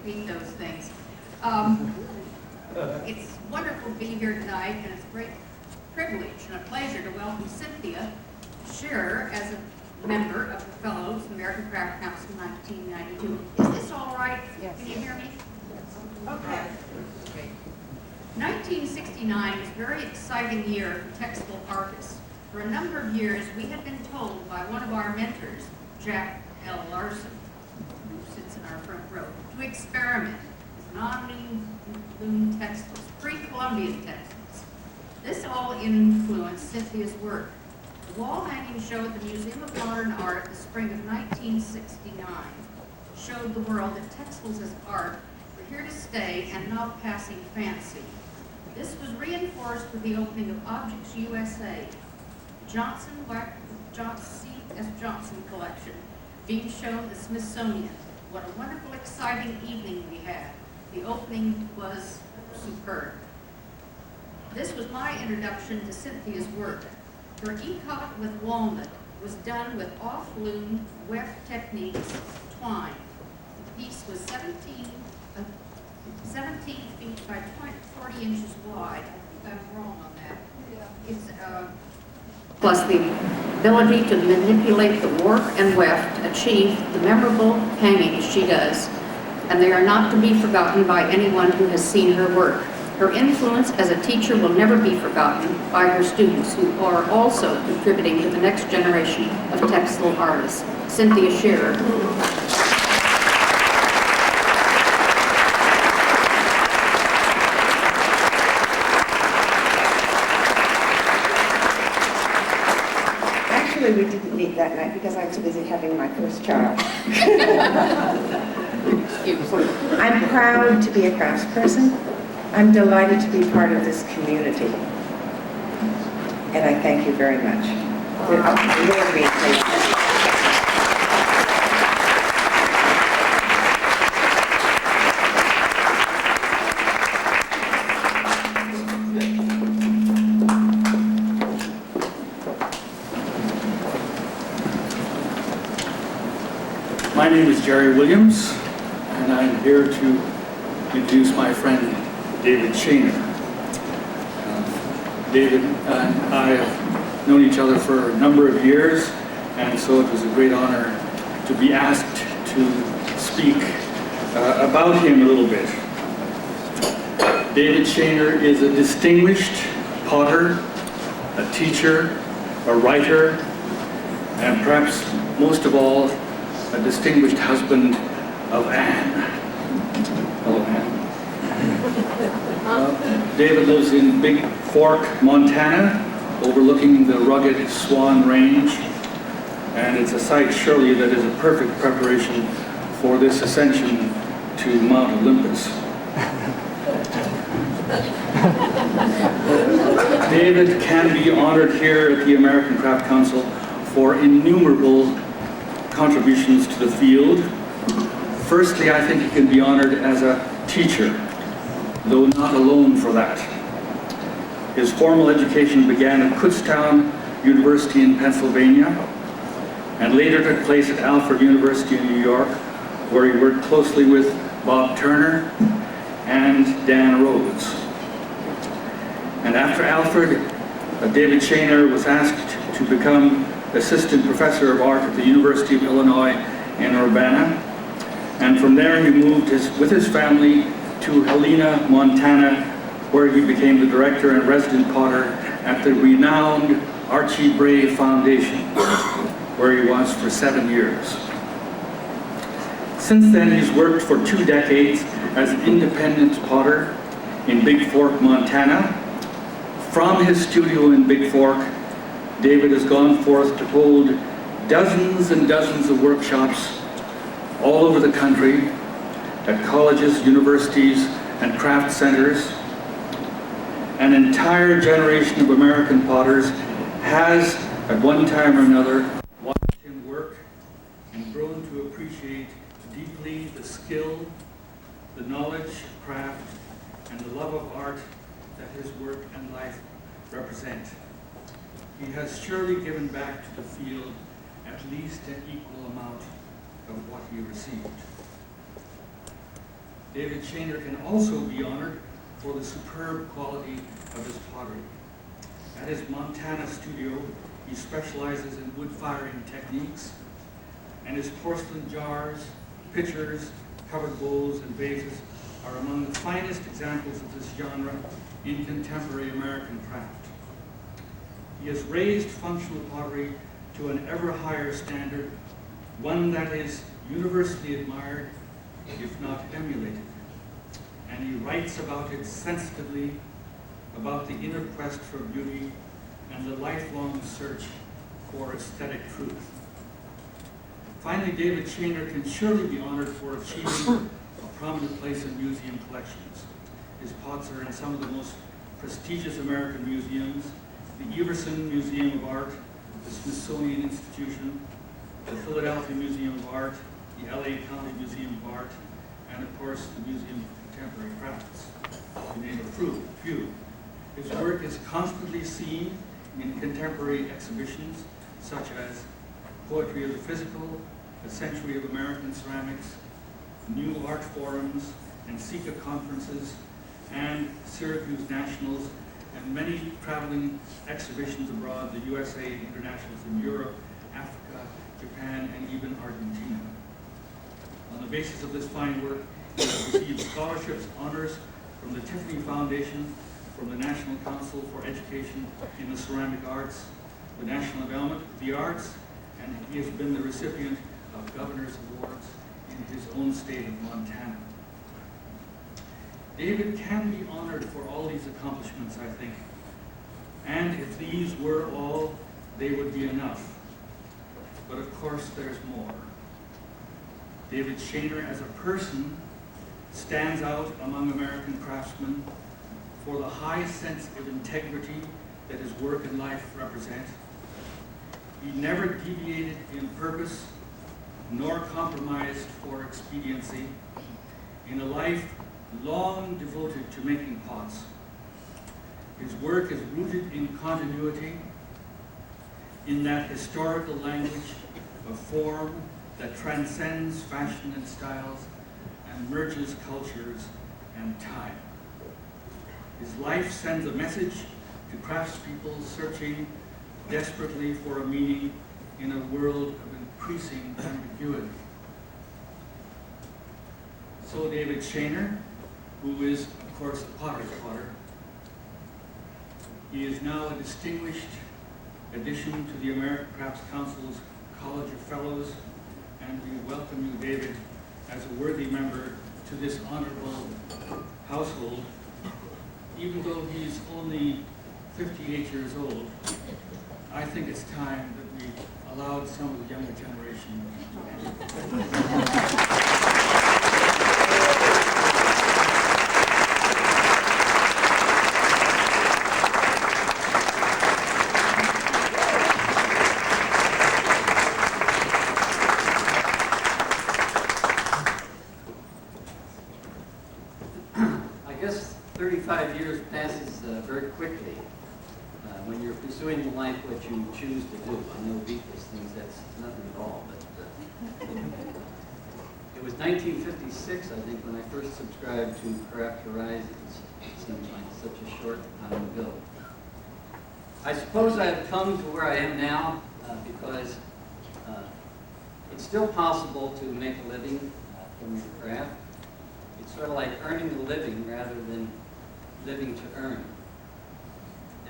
Beat those things. It's wonderful to be here tonight, and it's a great privilege and a pleasure to welcome Cynthia Schira as a member of the Fellows of the American Craft Council 1992. Is this all right? Yes. Can you hear me? Okay. 1969 was a very exciting year for textile artists. For a number of years, we had been told by one of our mentors, Jack L. Larson, who sits in our front row, to experiment with non-loom textiles, pre-Columbian textiles. This all influenced Cynthia's work. The wall hanging show at the Museum of Modern Art in the spring of 1969 showed the world that textiles as art were here to stay and not passing fancy. This was reinforced with the opening of Objects USA, C.S. Johnson collection, being shown at the Smithsonian. What a wonderful, exciting evening we had. The opening was superb. This was my introduction to Cynthia's work. Her ikat with walnut was done with off-loom weft techniques, twine. The piece was 17 feet by 40 inches wide. I think I'm wrong on that. It's plus the ability to manipulate the warp and weft to achieve the memorable hangings she does, and they are not to be forgotten by anyone who has seen her work. Her influence as a teacher will never be forgotten by her students, who are also contributing to the next generation of textile artists. Cynthia Schira. Actually, we didn't meet that night because I was busy having my first child. I'm proud to be a craftsperson. I'm delighted to be part of this community. And I thank you very much. My name is Jerry Williams, and I'm here to introduce my friend David Shaner. David and I have known each other for a number of years, and so it was a great honor to be asked to speak about him a little bit. David Shaner is a distinguished potter, a teacher, a writer, and perhaps most of all, a distinguished husband of Anne. Hello, Anne. David lives in Big Fork, Montana, overlooking the rugged Swan Range, and it's a site surely that is a perfect preparation for this ascension to Mount Olympus. David can be honored here at the American Craft Council for innumerable contributions to the field. Firstly, I think he can be honored as a teacher, though not alone for that. His formal education began at Kutztown University in Pennsylvania, and later took place at Alfred University in New York, where he worked closely with Bob Turner and Dan Rhodes. And after Alfred, David Shaner was asked to become assistant professor of art at the University of Illinois in Urbana. And from there he moved with his family to Helena, Montana, where he became the director and resident potter at the renowned Archie Bray Foundation, where he was for 7 years. Since then, he's worked for 2 decades as an independent potter in Big Fork, Montana. From his studio in Big Fork, David has gone forth to hold dozens and dozens of workshops all over the country at colleges, universities, and craft centers. An entire generation of American potters has, at one time or another, watched him work and grown to appreciate deeply the skill, the knowledge of craft, and the love of art that his work and life represent. He has surely given back to the field at least an equal amount of what he received. David Shaner can also be honored for the superb quality of his pottery. At his Montana studio, he specializes in wood firing techniques, and his porcelain jars, pitchers, covered bowls, and vases are among the finest examples of this genre in contemporary American craft. He has raised functional pottery to an ever higher standard, one that is universally admired if not emulated. And he writes about it sensitively, about the inner quest for beauty and the lifelong search for aesthetic truth. Finally, David Shaner can surely be honored for achieving a prominent place in museum collections. His pots are in some of the most prestigious American museums, the Everson Museum of Art, the Smithsonian Institution, the Philadelphia Museum of Art, the LA County Museum of Art, and of course the Museum of Contemporary Crafts, to name a few. His work is constantly seen in contemporary exhibitions such as Poetry of the Physical, A Century of American Ceramics, New Art Forums, NCECA conferences, and Syracuse Nationals, and many traveling exhibitions abroad, the USA Internationals in Europe, Africa, Japan, and even Argentina. On the basis of this fine work, he has received scholarships, honors from the Tiffany Foundation, from the National Council for Education in the Ceramic Arts, the National Endowment of the Arts, and he has been the recipient of Governor's Awards in his own state of Montana. David can be honored for all these accomplishments, I think. And if these were all, they would be enough. But of course, there's more. David Shaner, as a person, stands out among American craftsmen for the high sense of integrity that his work and life represent. He never deviated in purpose, nor compromised for expediency, in a life long devoted to making pots. His work is rooted in continuity, in that historical language of form that transcends fashion and styles and merges cultures and time. His life sends a message to craftspeople searching desperately for a meaning in a world of increasing ambiguity. So David Shaner, who is, of course, a potter's potter, he is now a distinguished addition to the American Crafts Council's College of Fellows, and we welcome you, David, as a worthy member to this honorable household, even though he's only 58 years old. I think it's time that we allowed some of the younger generation to enter. I guess 35 years passes very quickly when you're pursuing in life what you choose to do. I know Beatles things that's nothing at all, but it was 1956, I think, when I first subscribed to Craft Horizons. It seems like such a short time ago. I suppose I've come to where I am now because it's still possible to make a living from your craft. It's sort of like earning a living rather than living to earn.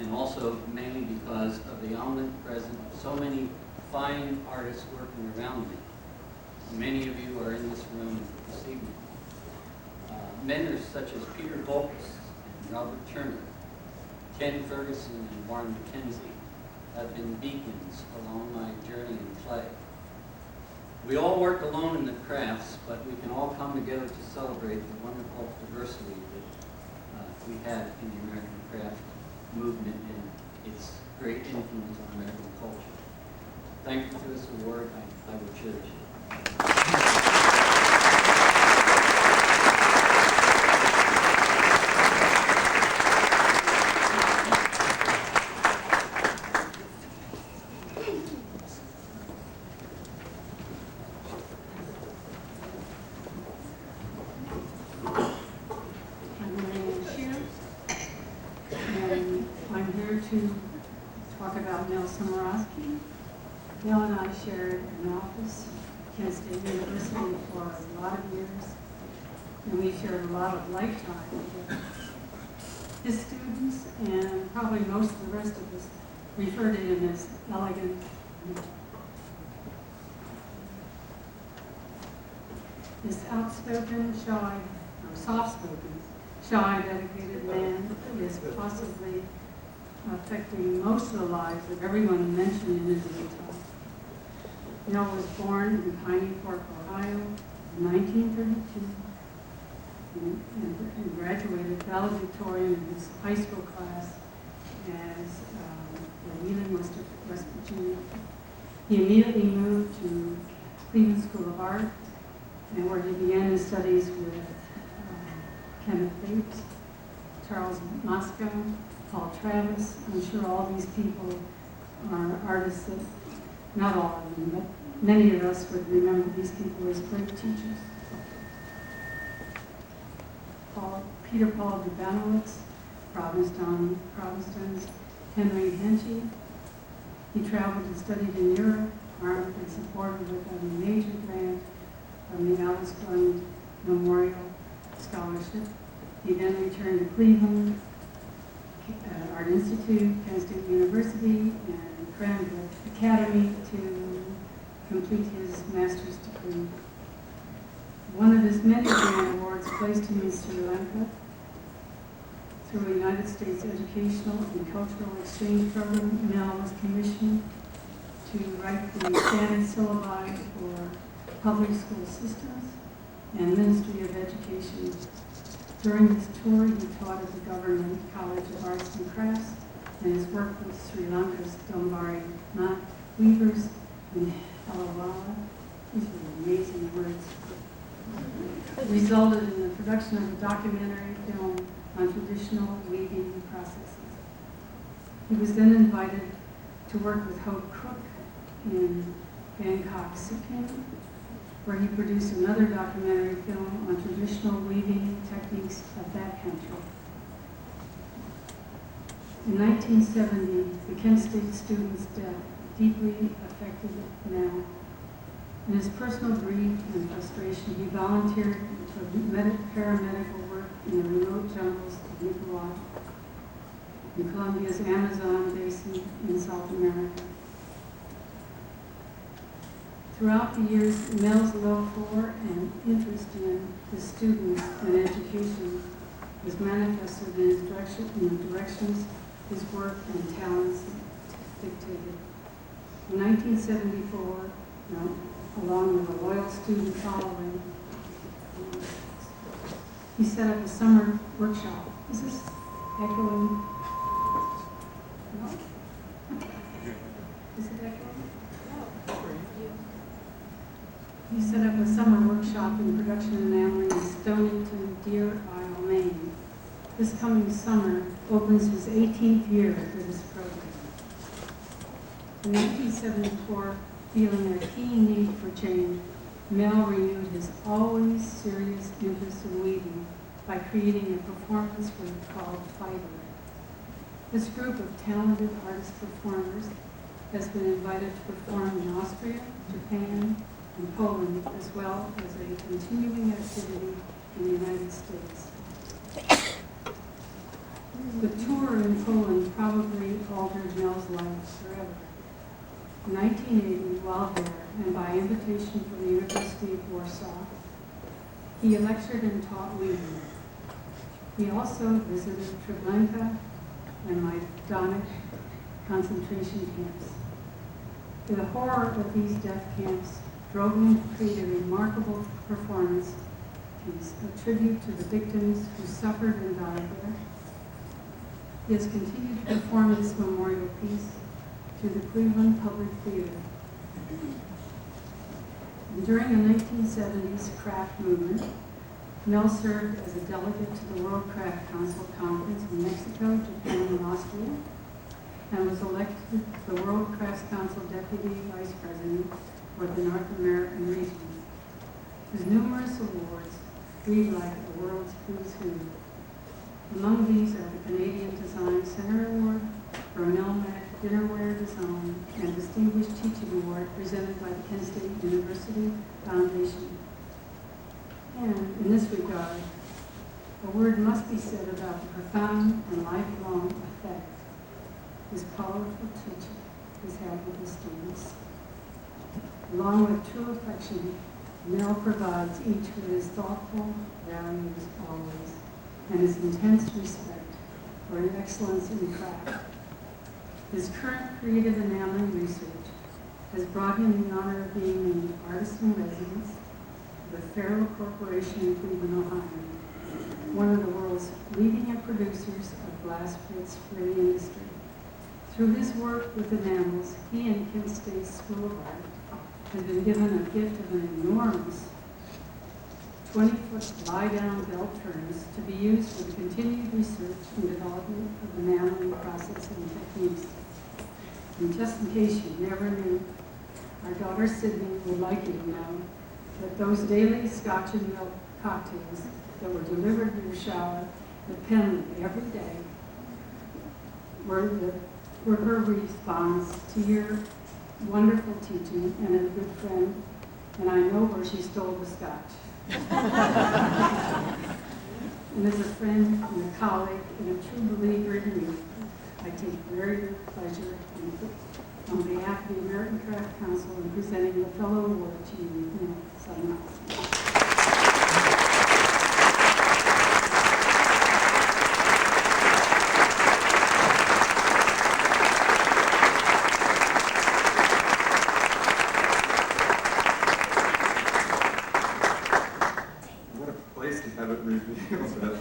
And also mainly because of the omnipresence of so many fine artists working around me. Many of you are in this room this evening. Men such as Peter Volkes and Robert Turner, Ken Ferguson and Warren McKenzie have been beacons along my journey in clay. We all work alone in the crafts, but we can all come together to celebrate the wonderful diversity that we have in the American craft movement and its great influence on American culture. Thank you for this award. I will cherish it. To talk about Someroski. Mel and I shared an office at Kent State University for a lot of years, and we shared a lot of lifetime with his students, and probably most of the rest of us refer to him as elegant. This outspoken, shy, or soft-spoken, shy, dedicated man is possibly affecting most of the lives of everyone mentioned in his talk. Mel was born in Piney Fork, Ohio in 1932 and graduated valedictorian in his high school class as Wheeling, West Virginia. He immediately moved to Cleveland School of Art, and where he began his studies with Kenneth Bates, Charles Moscow, Paul Travis. I'm sure all these people are artists that, not all of them, but many of us would remember these people as great teachers. Peter Paul Dubanowitz, Provincetown's Henry Henchy. He traveled and studied in Europe, armed and supported with a major grant from the Alice Glenn Memorial Scholarship. He then returned to Cleveland, Art Institute, Penn State University, and Cranbrook Academy to complete his master's degree. One of his many grant awards placed him in Sri Lanka through a United States Educational and Cultural Exchange Program. Mel was commissioned to write the standard syllabi for public school systems and Ministry of Education. During his tour, he taught at the Government College of Arts and Crafts, and his work with Sri Lanka's Dombari knot weavers in Halawala. These are amazing words. It resulted in the production of a documentary film on traditional weaving processes. He was then invited to work with Hope Cook in Bangkok, Sikkim, where he produced another documentary film on traditional weaving techniques of that country. In 1970, the Kent State student's death deeply affected Mel. In his personal grief and frustration, he volunteered for paramedical work in the remote jungles of Nicaragua, in Colombia's Amazon basin in South America. Throughout the years, Mel's love for and interest in his students and education was manifested in the directions his work and talents dictated. In 1974, along with a loyal student following, he set up a summer workshop. Is this echoing? No? Is it echoing? He set up a summer workshop in production and handling in Stonington, Deer Isle, Maine. This coming summer opens his 18th year for this program. In 1974, feeling a keen need for change, Mel renewed his always serious interest in weaving by creating a performance group called Fiber. This group of talented artist performers has been invited to perform in Austria, Japan, and Poland, as well as a continuing activity in the United States. The tour in Poland probably altered Mel's life forever. In 1980, while there, and by invitation from the University of Warsaw, he lectured and taught weaving. He also visited Treblinka and Majdanek concentration camps. The horror of these death camps drove him to create a remarkable performance piece, a tribute to the victims who suffered and died there. He has continued to perform this memorial piece through the Cleveland Public Theater. And during the 1970s craft movement, Mel served as a delegate to the World Craft Council Conference in Mexico, Japan, and Austria, and was elected the World Crafts Council Deputy Vice President for the North American region. His numerous awards read like the world's who's who. Among these are the Canadian Design Center Award for Melmac Dinnerware Design and Distinguished Teaching Award presented by the Kent State University Foundation. And in this regard, a word must be said about the profound and lifelong effect his powerful teaching has had with his students. Along with true affection, Mel provides each with his thoughtful values always, and his intense respect for excellence in craft. His current creative enameling research has brought him the honor of being named Artist in Residence of the Farrell Corporation in Cleveland, Ohio, one of the world's leading producers of glass plates for the industry. Through his work with enamels, he and Kent State School of Art has been given a gift of an enormous 20-foot lie-down belt turns to be used for the continued research and development of enameling processing techniques. And just in case you never knew, our daughter Sydney would like you to know that those daily Scotch and milk cocktails that were delivered to your shower at Penley every day were her response to your wonderful teaching and a good friend, and I know where she stole the Scotch. And as a friend and a colleague and a true believer in you, I take very great pleasure on behalf of the American Craft Council in presenting the Fellow Award to you, Someroski. What a place to have it revealed that a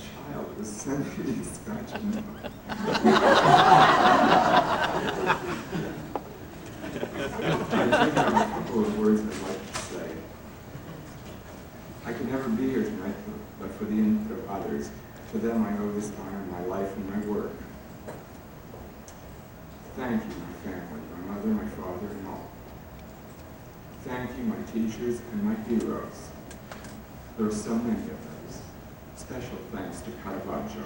child was sending me Scotch and milk. I think I have a couple of words I'd like to say. I could never be here tonight but for the input of others. To them I owe this honor in my life and my work. Thank you, my family, my mother, my father, and all. Thank you, my teachers and my heroes. There are so many of those. Special thanks to Caravaggio.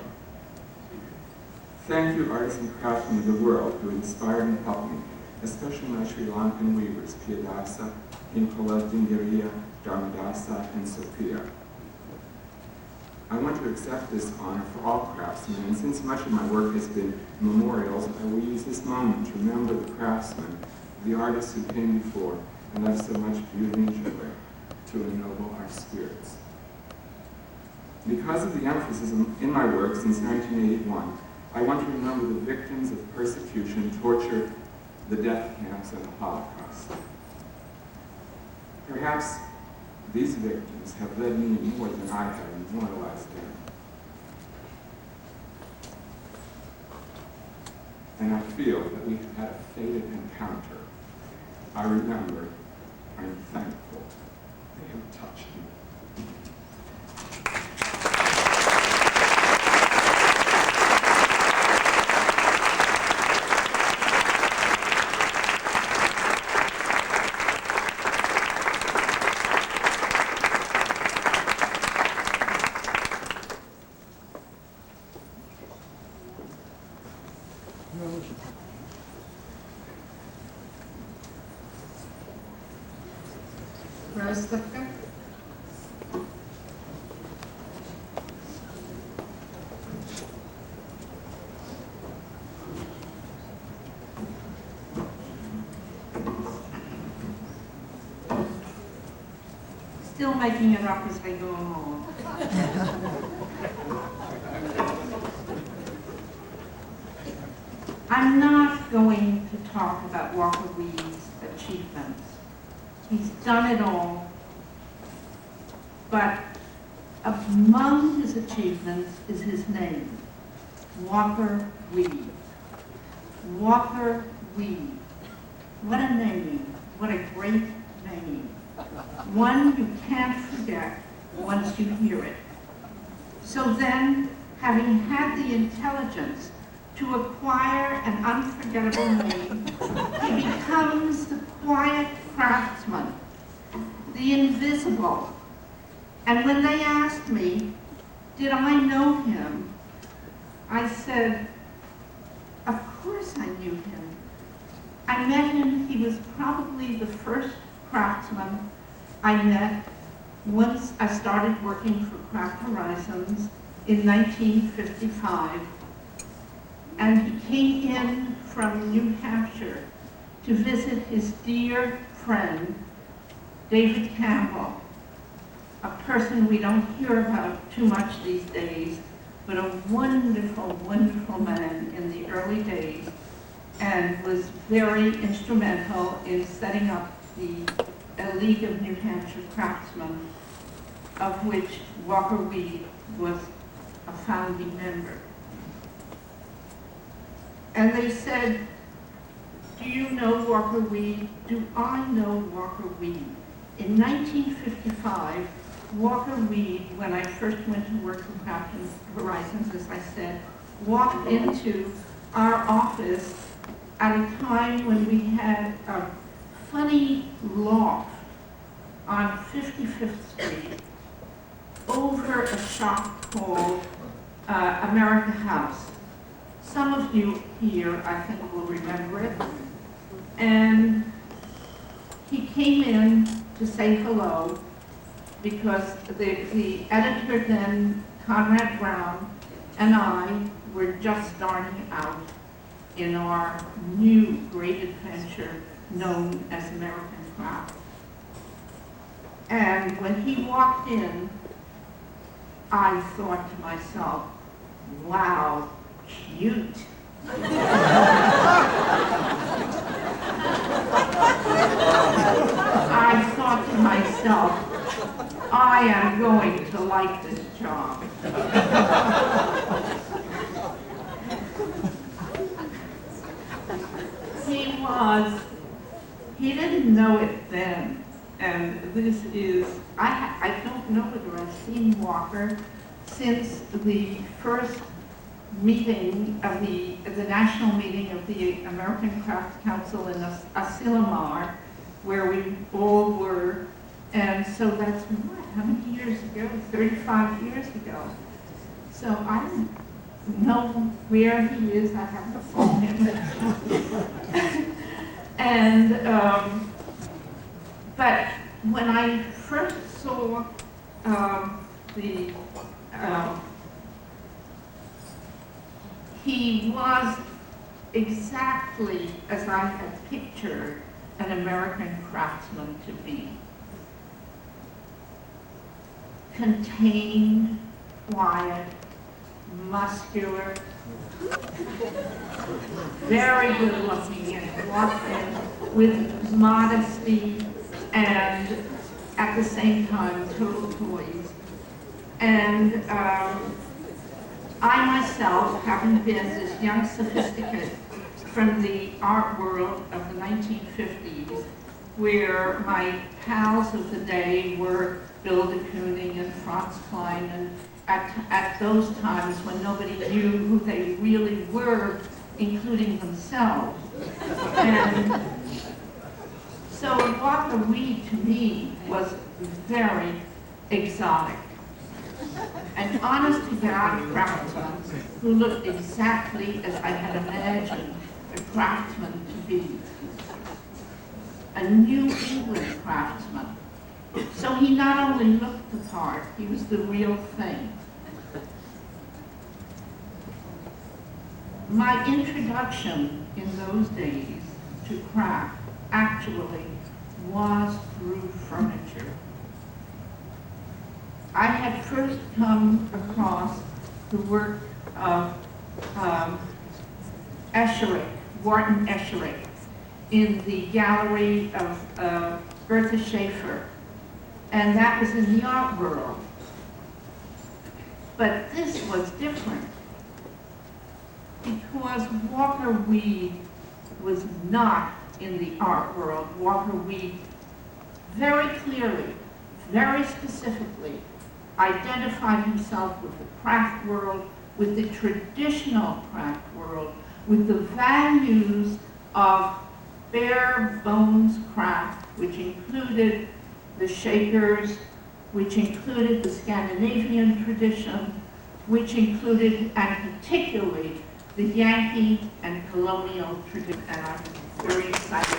Thank you, artists and craftsmen of the world who inspired and helped me, especially my Sri Lankan weavers, Piyadasa, Inkola, Dingiria, Dharmadasa, and Sophia. I want to accept this honor for all craftsmen, and since much of my work has been memorials, I will use this moment to remember the craftsmen, the artists who came before, and left so much beauty and joy to ennoble our spirits. Because of the emphasis in my work since 1981, I want to remember the victims of persecution, torture, the death camps, and the Holocaust. Perhaps these victims have led me more than I have memorialized them. And I feel that we have had a fated encounter. I remember, I'm thankful they have touched me. Still making it up as we go along. I'm not going to talk about Walker Reed's achievements. He's done it all. But among his achievements is his name, Walker Reed. Walker Reed. What a name. What a great name. One you can't forget once you hear it. So then, having had the intelligence to acquire an unforgettable name, he becomes the quiet craftsman, the invisible. And when they asked me, did I know him? I said, of course I knew him. I met him, he was probably the first craftsman I met once I started working for Craft Horizons in 1955. And he came in from New Hampshire to visit his dear friend, David Campbell, a person we don't hear about too much these days, but a wonderful, wonderful man in the early days, and was very instrumental in setting up the League of New Hampshire Craftsmen, of which Walker Weed was a founding member. And they said, do you know Walker Weed? Do I know Walker Weed? In 1955, Walker Weed, when I first went to work for Craft Horizons, as I said, walked into our office at a time when we had a funny loft on 55th Street over a shop called America House. Some of you here, I think, will remember it. And he came in to say hello because the editor then, Conrad Brown, and I were just starting out in our new great adventure known as American Craft. And when he walked in, I thought to myself, wow, cute. I thought to myself, I am going to like this job. He didn't know it then, and this is, I don't know whether I've seen Walker since the first meeting of the national meeting of the American Craft Council in Asilomar, where we all were, and so that's what, how many years ago? 35 years ago. So I don't know where he is. I have to phone him. And but when I first saw he was exactly as I had pictured an American craftsman to be. Contained, quiet, muscular, very good looking, and walked in with modesty and at the same time total poise. And I myself, having been this young sophisticate from the art world of the 1950s, where my pals of the day were Bill de Kooning and Franz Klein, and at those times when nobody knew who they really were, including themselves. And so Walker Weed to me was very exotic. An honest-to-God craftsman who looked exactly as I had imagined a craftsman to be. A New England craftsman. So he not only looked the part, he was the real thing. My introduction in those days to craft actually was through furniture. I had first come across the work of Escherich, Wharton Escherich, in the gallery of Bertha Schaefer, and that was in the art world. But this was different, because Walker Weed was not in the art world. Walker Weed very clearly, very specifically, identified himself with the craft world, with the traditional craft world, with the values of bare bones craft, which included the Shakers, which included the Scandinavian tradition, which included, and particularly, the Yankee and colonial tradition. And I'm very excited.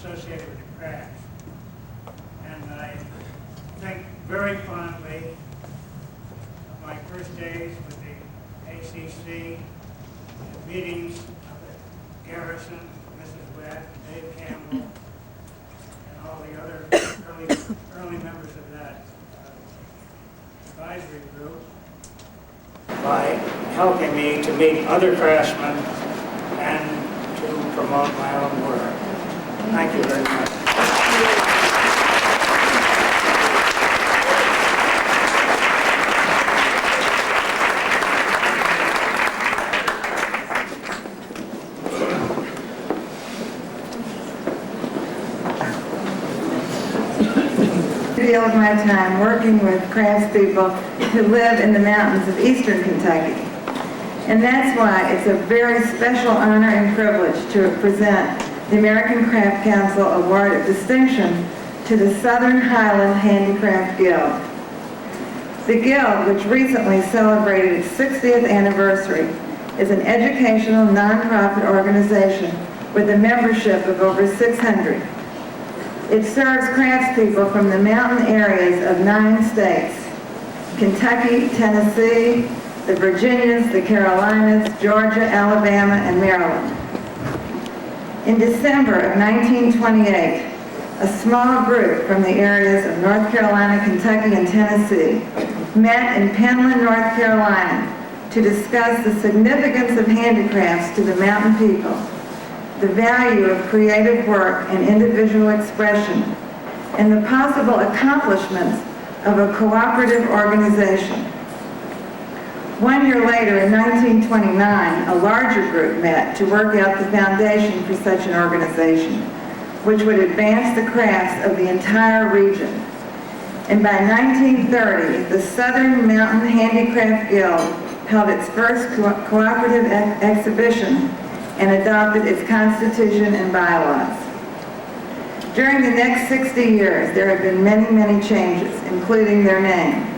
associated with the crafts. And I think very fondly of my first days with the ACC, the meetings of the Garrison, Mrs. Webb, Dave Campbell, and all the other early members of that advisory group, by helping me to meet other craftsmen and to promote my own work. Thank you very much. Deal of my time working with craftspeople who live in the mountains of eastern Kentucky. And that's why it's a very special honor and privilege to present the American Craft Council Award of Distinction to the Southern Highland Handicraft Guild. The Guild, which recently celebrated its 60th anniversary, is an educational nonprofit organization with a membership of over 600. It serves craftspeople from the mountain areas of 9 states: Kentucky, Tennessee, the Virginias, the Carolinas, Georgia, Alabama, and Maryland. In December of 1928, a small group from the areas of North Carolina, Kentucky, and Tennessee met in Penland, North Carolina to discuss the significance of handicrafts to the mountain people, the value of creative work and individual expression, and the possible accomplishments of a cooperative organization. 1 year later, in 1929, a larger group met to work out the foundation for such an organization, which would advance the crafts of the entire region. And by 1930, the Southern Mountain Handicraft Guild held its first cooperative exhibition and adopted its constitution and bylaws. During the next 60 years, there have been many, many changes, including their name,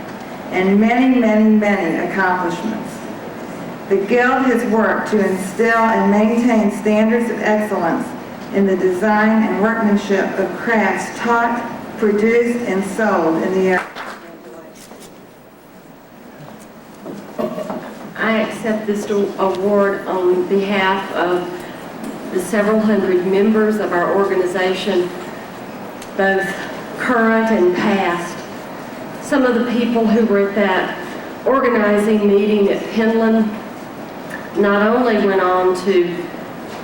and many, many, many accomplishments. The Guild has worked to instill and maintain standards of excellence in the design and workmanship of crafts taught, produced, and sold in the area. I accept this award on behalf of the several hundred members of our organization, both current and past. Some of the people who were at that organizing meeting at Penland not only went on to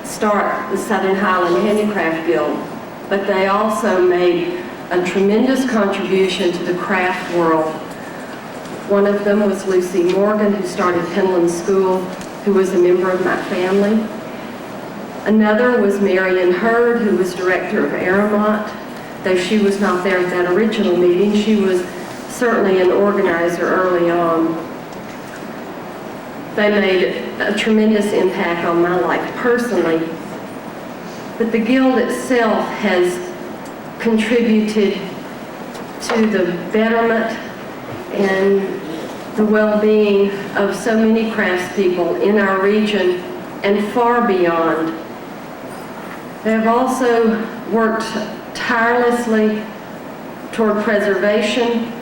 start the Southern Highland Handicraft Guild, but they also made a tremendous contribution to the craft world. One of them was Lucy Morgan, who started Penland School, who was a member of my family. Another was Marion Hurd, who was director of Aramont. Though she was not there at that original meeting, she was certainly an organizer early on. They made a tremendous impact on my life personally. But the Guild itself has contributed to the betterment and the well-being of so many craftspeople in our region and far beyond. They have also worked tirelessly toward preservation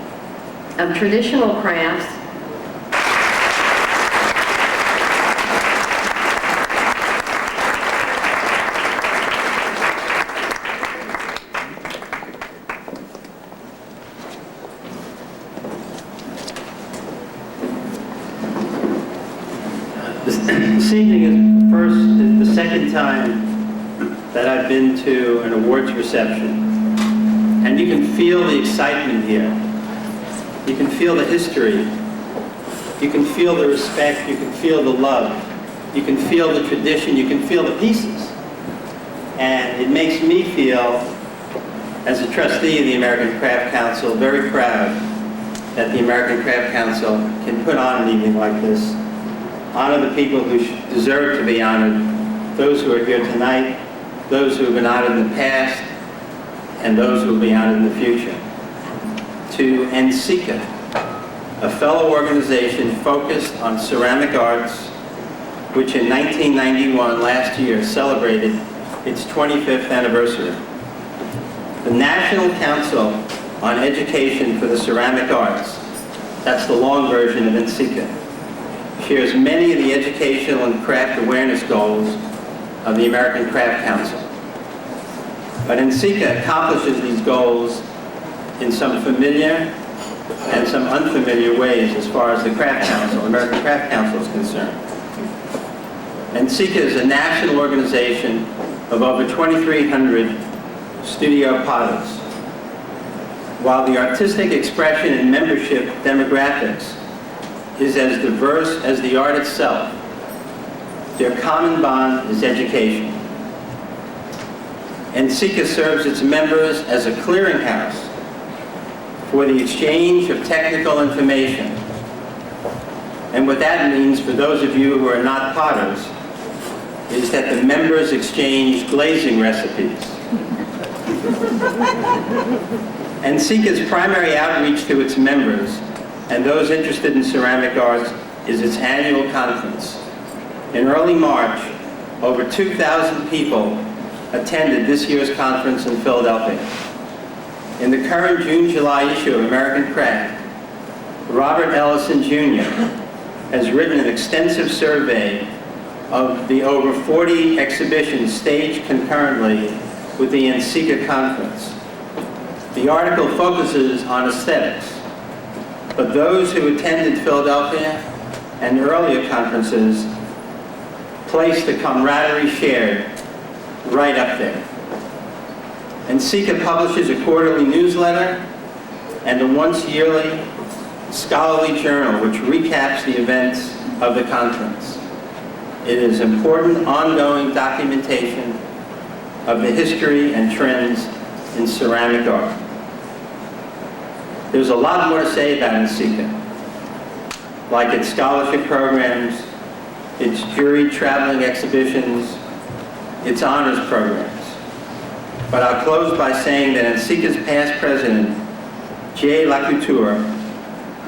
of traditional crafts This evening is the second time that I've been to an awards reception, and you can feel the excitement here. You can feel the history. You can feel the respect. You can feel the love. You can feel the tradition. You can feel the pieces. And it makes me feel, as a trustee of the American Craft Council, very proud that the American Craft Council can put on an evening like this, honor the people who deserve to be honored, those who are here tonight, those who have been honored in the past, and those who will be honored in the future. To NCECA, a fellow organization focused on ceramic arts, which in 1991, last year, celebrated its 25th anniversary. The National Council on Education for the Ceramic Arts, that's the long version of NCECA, shares many of the educational and craft awareness goals of the American Craft Council. But NCECA accomplishes these goals in some familiar and some unfamiliar ways as far as the Craft Council, American Craft Council, is concerned. NCECA is a national organization of over 2,300 studio potters. While the artistic expression and membership demographics is as diverse as the art itself, their common bond is education. NCECA serves its members as a clearinghouse for the exchange of technical information. And what that means for those of you who are not potters is that the members exchange glazing recipes. NCECA's primary outreach to its members and those interested in ceramic arts is its annual conference. In early March, over 2,000 people attended this year's conference in Philadelphia. In the current June-July issue of American Craft, Robert Ellison Jr. has written an extensive survey of the over 40 exhibitions staged concurrently with the NCECA conference. The article focuses on aesthetics, but those who attended Philadelphia and earlier conferences placed the camaraderie shared right up there. NCECA publishes a quarterly newsletter and a once-yearly scholarly journal which recaps the events of the conference. It is important ongoing documentation of the history and trends in ceramic art. There's a lot more to say about NCECA, like its scholarship programs, its juried traveling exhibitions, its honors programs. But I'll close by saying that NCECA's past president, J. Lacouture,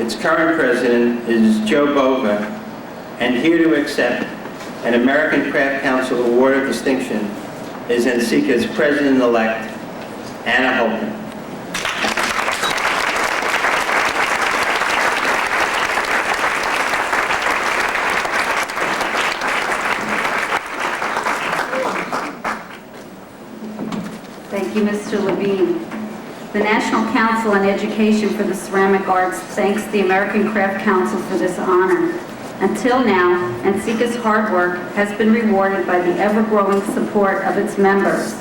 its current president is Joe Bova, and here to accept an American Craft Council Award of Distinction is NCECA's president-elect, Anna Holton. Thank you, Mr. Levine. The National Council on Education for the Ceramic Arts thanks the American Craft Council for this honor. Until now, NCECA's hard work has been rewarded by the ever-growing support of its members.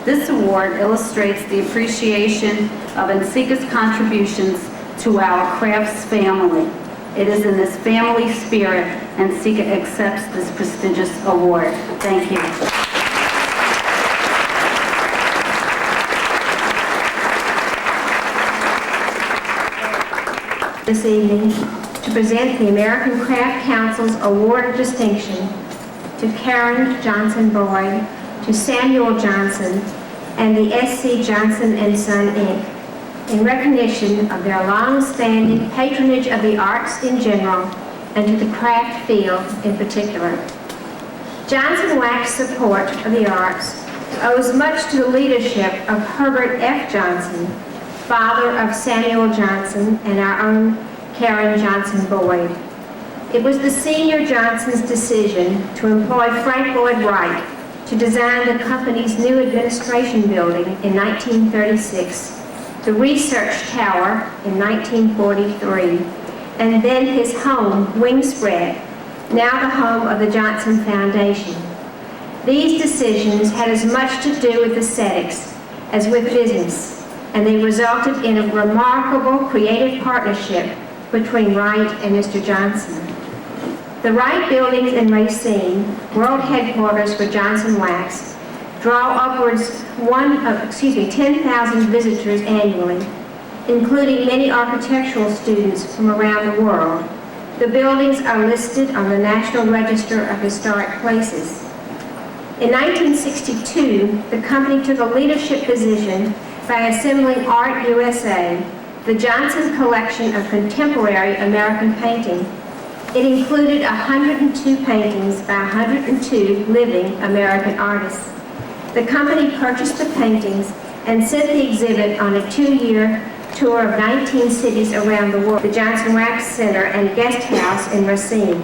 This award illustrates the appreciation of NCECA's contributions to our crafts family. It is in this family spirit NCECA accepts this prestigious award. Thank you. This evening to present the American Craft Council's Award of Distinction to Karen Johnson Boyd, to Samuel Johnson, and the S.C. Johnson & Son, Inc., in recognition of their long-standing patronage of the arts in general and to the craft field in particular. Johnson Wax's support of the arts owes much to the leadership of Herbert F. Johnson, father of Samuel Johnson and our own Karen Johnson Boyd. It was the senior Johnson's decision to employ Frank Lloyd Wright to design the company's new administration building in 1936, the Research Tower in 1943, and then his home, Wingspread, now the home of the Johnson Foundation. These decisions had as much to do with aesthetics as with business, and they resulted in a remarkable creative partnership between Wright and Mr. Johnson. The Wright buildings in Racine, world headquarters for Johnson Wax, draw upwards 10,000 visitors annually, including many architectural students from around the world. The buildings are listed on the National Register of Historic Places. In 1962, the company took a leadership position by assembling Art USA, the Johnson collection of contemporary American painting. It included 102 paintings by 102 living American artists. The company purchased the paintings and sent the exhibit on a 2-year tour of 19 cities around the world, the Johnson Wax Center and Guest House in Racine.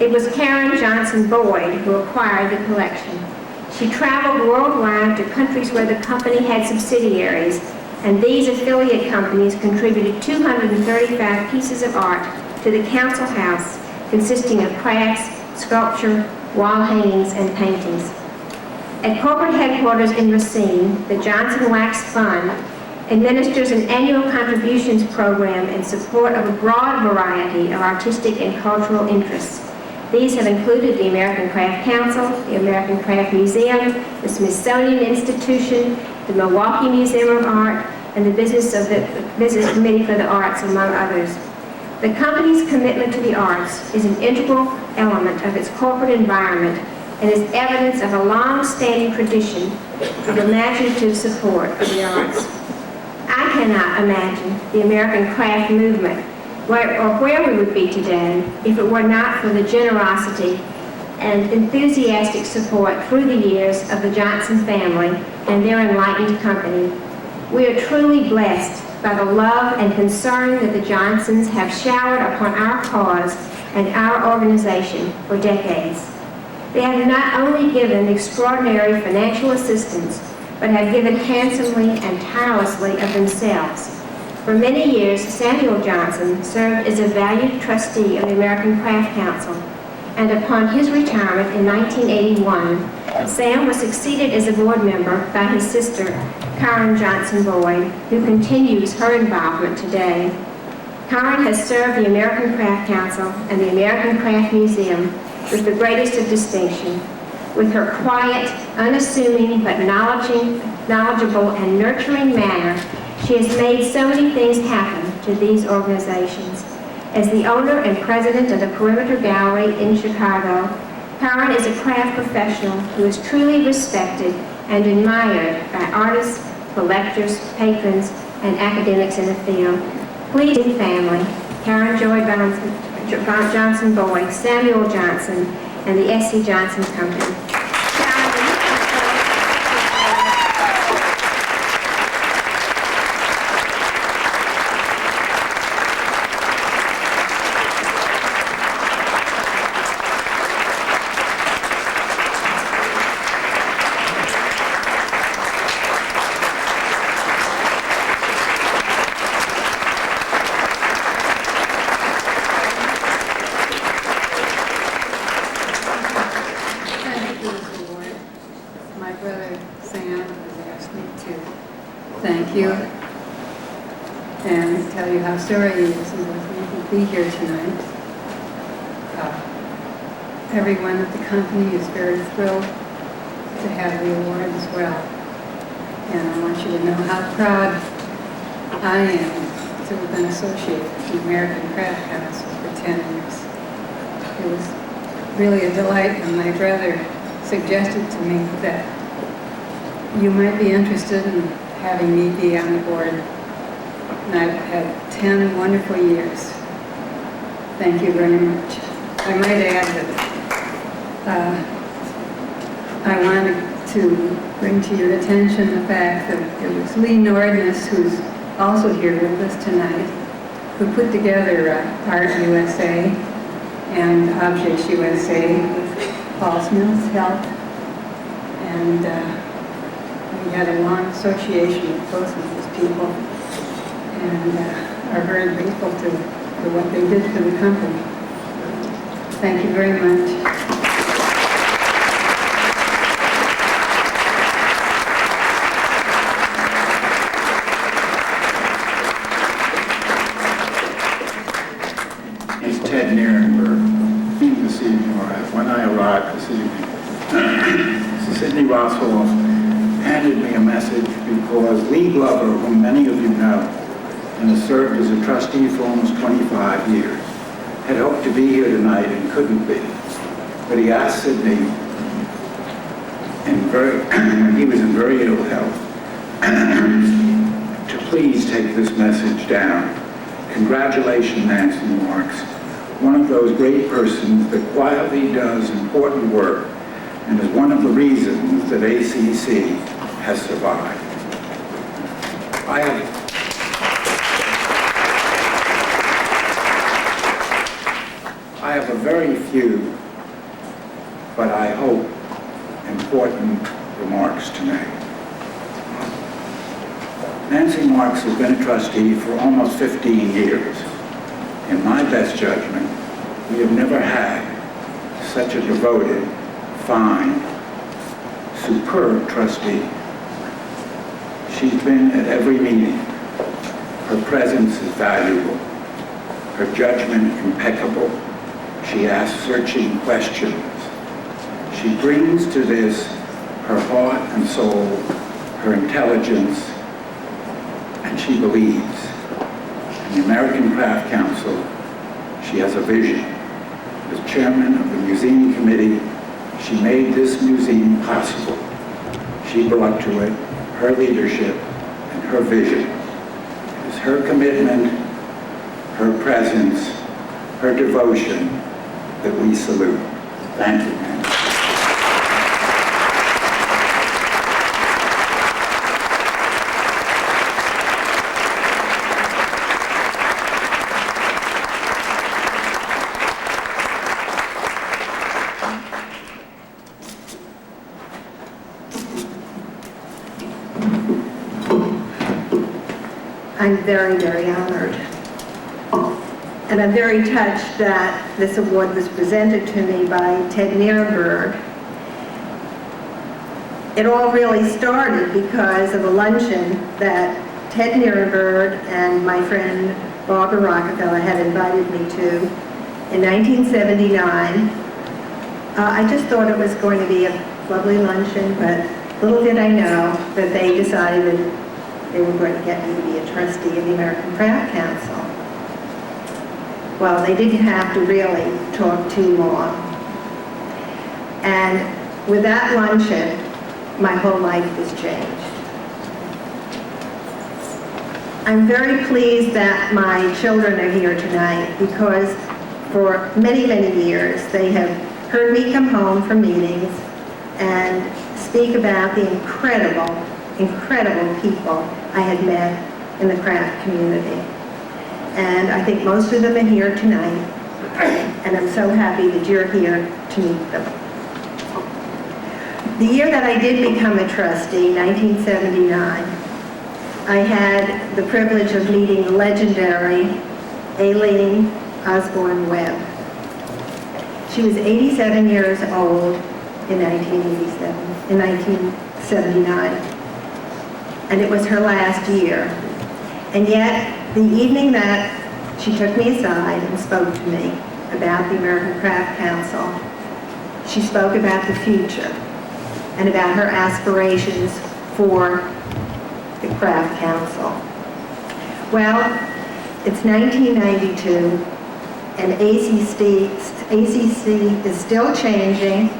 It was Karen Johnson Boyd who acquired the collection. She traveled worldwide to countries where the company had subsidiaries, and these affiliate companies contributed 235 pieces of art to the Council House, consisting of crafts, sculpture, wall hangings, and paintings. At corporate headquarters in Racine, the Johnson Wax Fund administers an annual contributions program in support of a broad variety of artistic and cultural interests. These have included the American Craft Council, the American Craft Museum, the Smithsonian Institution, the Milwaukee Museum of Art, and the Business Committee for the Arts, among others. The company's commitment to the arts is an integral element of its corporate environment and is evidence of a long-standing tradition of imaginative support of the arts. I cannot imagine the American craft movement where we would be today if it were not for the generosity and enthusiastic support through the years of the Johnson family and their enlightened company. We are truly blessed by the love and concern that the Johnsons have showered upon our cause and our organization for decades. They have not only given extraordinary financial assistance, but have given handsomely and tirelessly of themselves. For many years, Samuel Johnson served as a valued trustee of the American Craft Council, and upon his retirement in 1981, Sam was succeeded as a board member by his sister, Karen Johnson Boyd, who continues her involvement today. Karen has served the American Craft Council and the American Craft Museum with the greatest of distinction. With her quiet, unassuming, but knowledgeable and nurturing manner, she has made so many things happen to these organizations. As the owner and president of the Perimeter Gallery in Chicago, Karen is a craft professional who is truly respected and admired by artists, collectors, patrons, and academics in the field. Please, family, Karen Joy Johnson Boyd, Samuel Johnson, and the S.C. Johnson Company. Sorry he wasn't be here tonight. Everyone at the company is very thrilled to have the award as well. And I want you to know how proud I am to have been associated with the American Craft Council for 10 years. It was really a delight when my brother suggested to me that you might be interested in having me be on the board. And I've had 10 wonderful years. Thank you very much. I might add that I wanted to bring to your attention the fact that it was Lee Nordness, who's also here with us tonight, who put together Art USA and Objects USA with Paul Smith's help. And we had a long association with both of those people, and are very grateful for what they did for the company. Thank you very much. It's Ted Nierenberg. This evening, or when I arrived this evening, Sidney Rossoff handed me a message because Lee Glover, whom many of you know, and has served as a trustee for almost 25 years, had hoped to be here tonight and couldn't be. But he asked Sidney, when he was in very ill health, to please take this message down. Congratulations, Nancy Marks, one of those great persons that quietly does important work and is one of the reasons that ACC has survived. I have a very few, but I hope, important remarks to make. Nancy Martz has been a trustee for almost 15 years. In my best judgment, we have never had such a devoted, fine, superb trustee. She's been at every meeting. Her presence is valuable. Her judgment impeccable. She asks searching questions. She brings to this her heart and soul, her intelligence, and she believes. In the American Craft Council, she has a vision. As chairman of the museum committee, she made this museum possible. She brought to it her leadership and her vision. It is her commitment, her presence, her devotion that we salute. Thank you, ma'am. I'm very, very honored. And I'm very touched that this award was presented to me by Ted Nierenberg. It all really started because of a luncheon that Ted Nierenberg and my friend Barbara Rockefeller had invited me to in 1979. I just thought it was going to be a lovely luncheon, but little did I know that they decided they were going to get me to be a trustee of the American Craft Council. Well, they didn't have to really talk too long. And with that luncheon, my whole life was changed. I'm very pleased that my children are here tonight because for many, many years they have heard me come home from meetings and speak about the incredible, incredible people I had met in the craft community. And I think most of them are here tonight, and I'm so happy that you're here to meet them. The year that I did become a trustee, 1979, I had the privilege of meeting the legendary Aileen Osborn Webb. She was 87 years old in 1979, and it was her last year. And yet, the evening that she took me aside and spoke to me about the American Craft Council, she spoke about the future and about her aspirations for the Craft Council. Well, it's 1992, and ACC is still changing,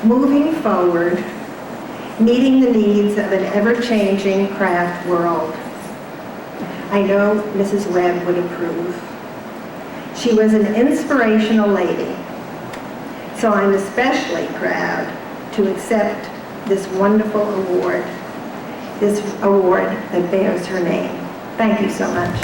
moving forward, meeting the needs of an ever-changing craft world. I know Mrs. Webb would approve. She was an inspirational lady, so I'm especially proud to accept this wonderful award, this award that bears her name. Thank you so much.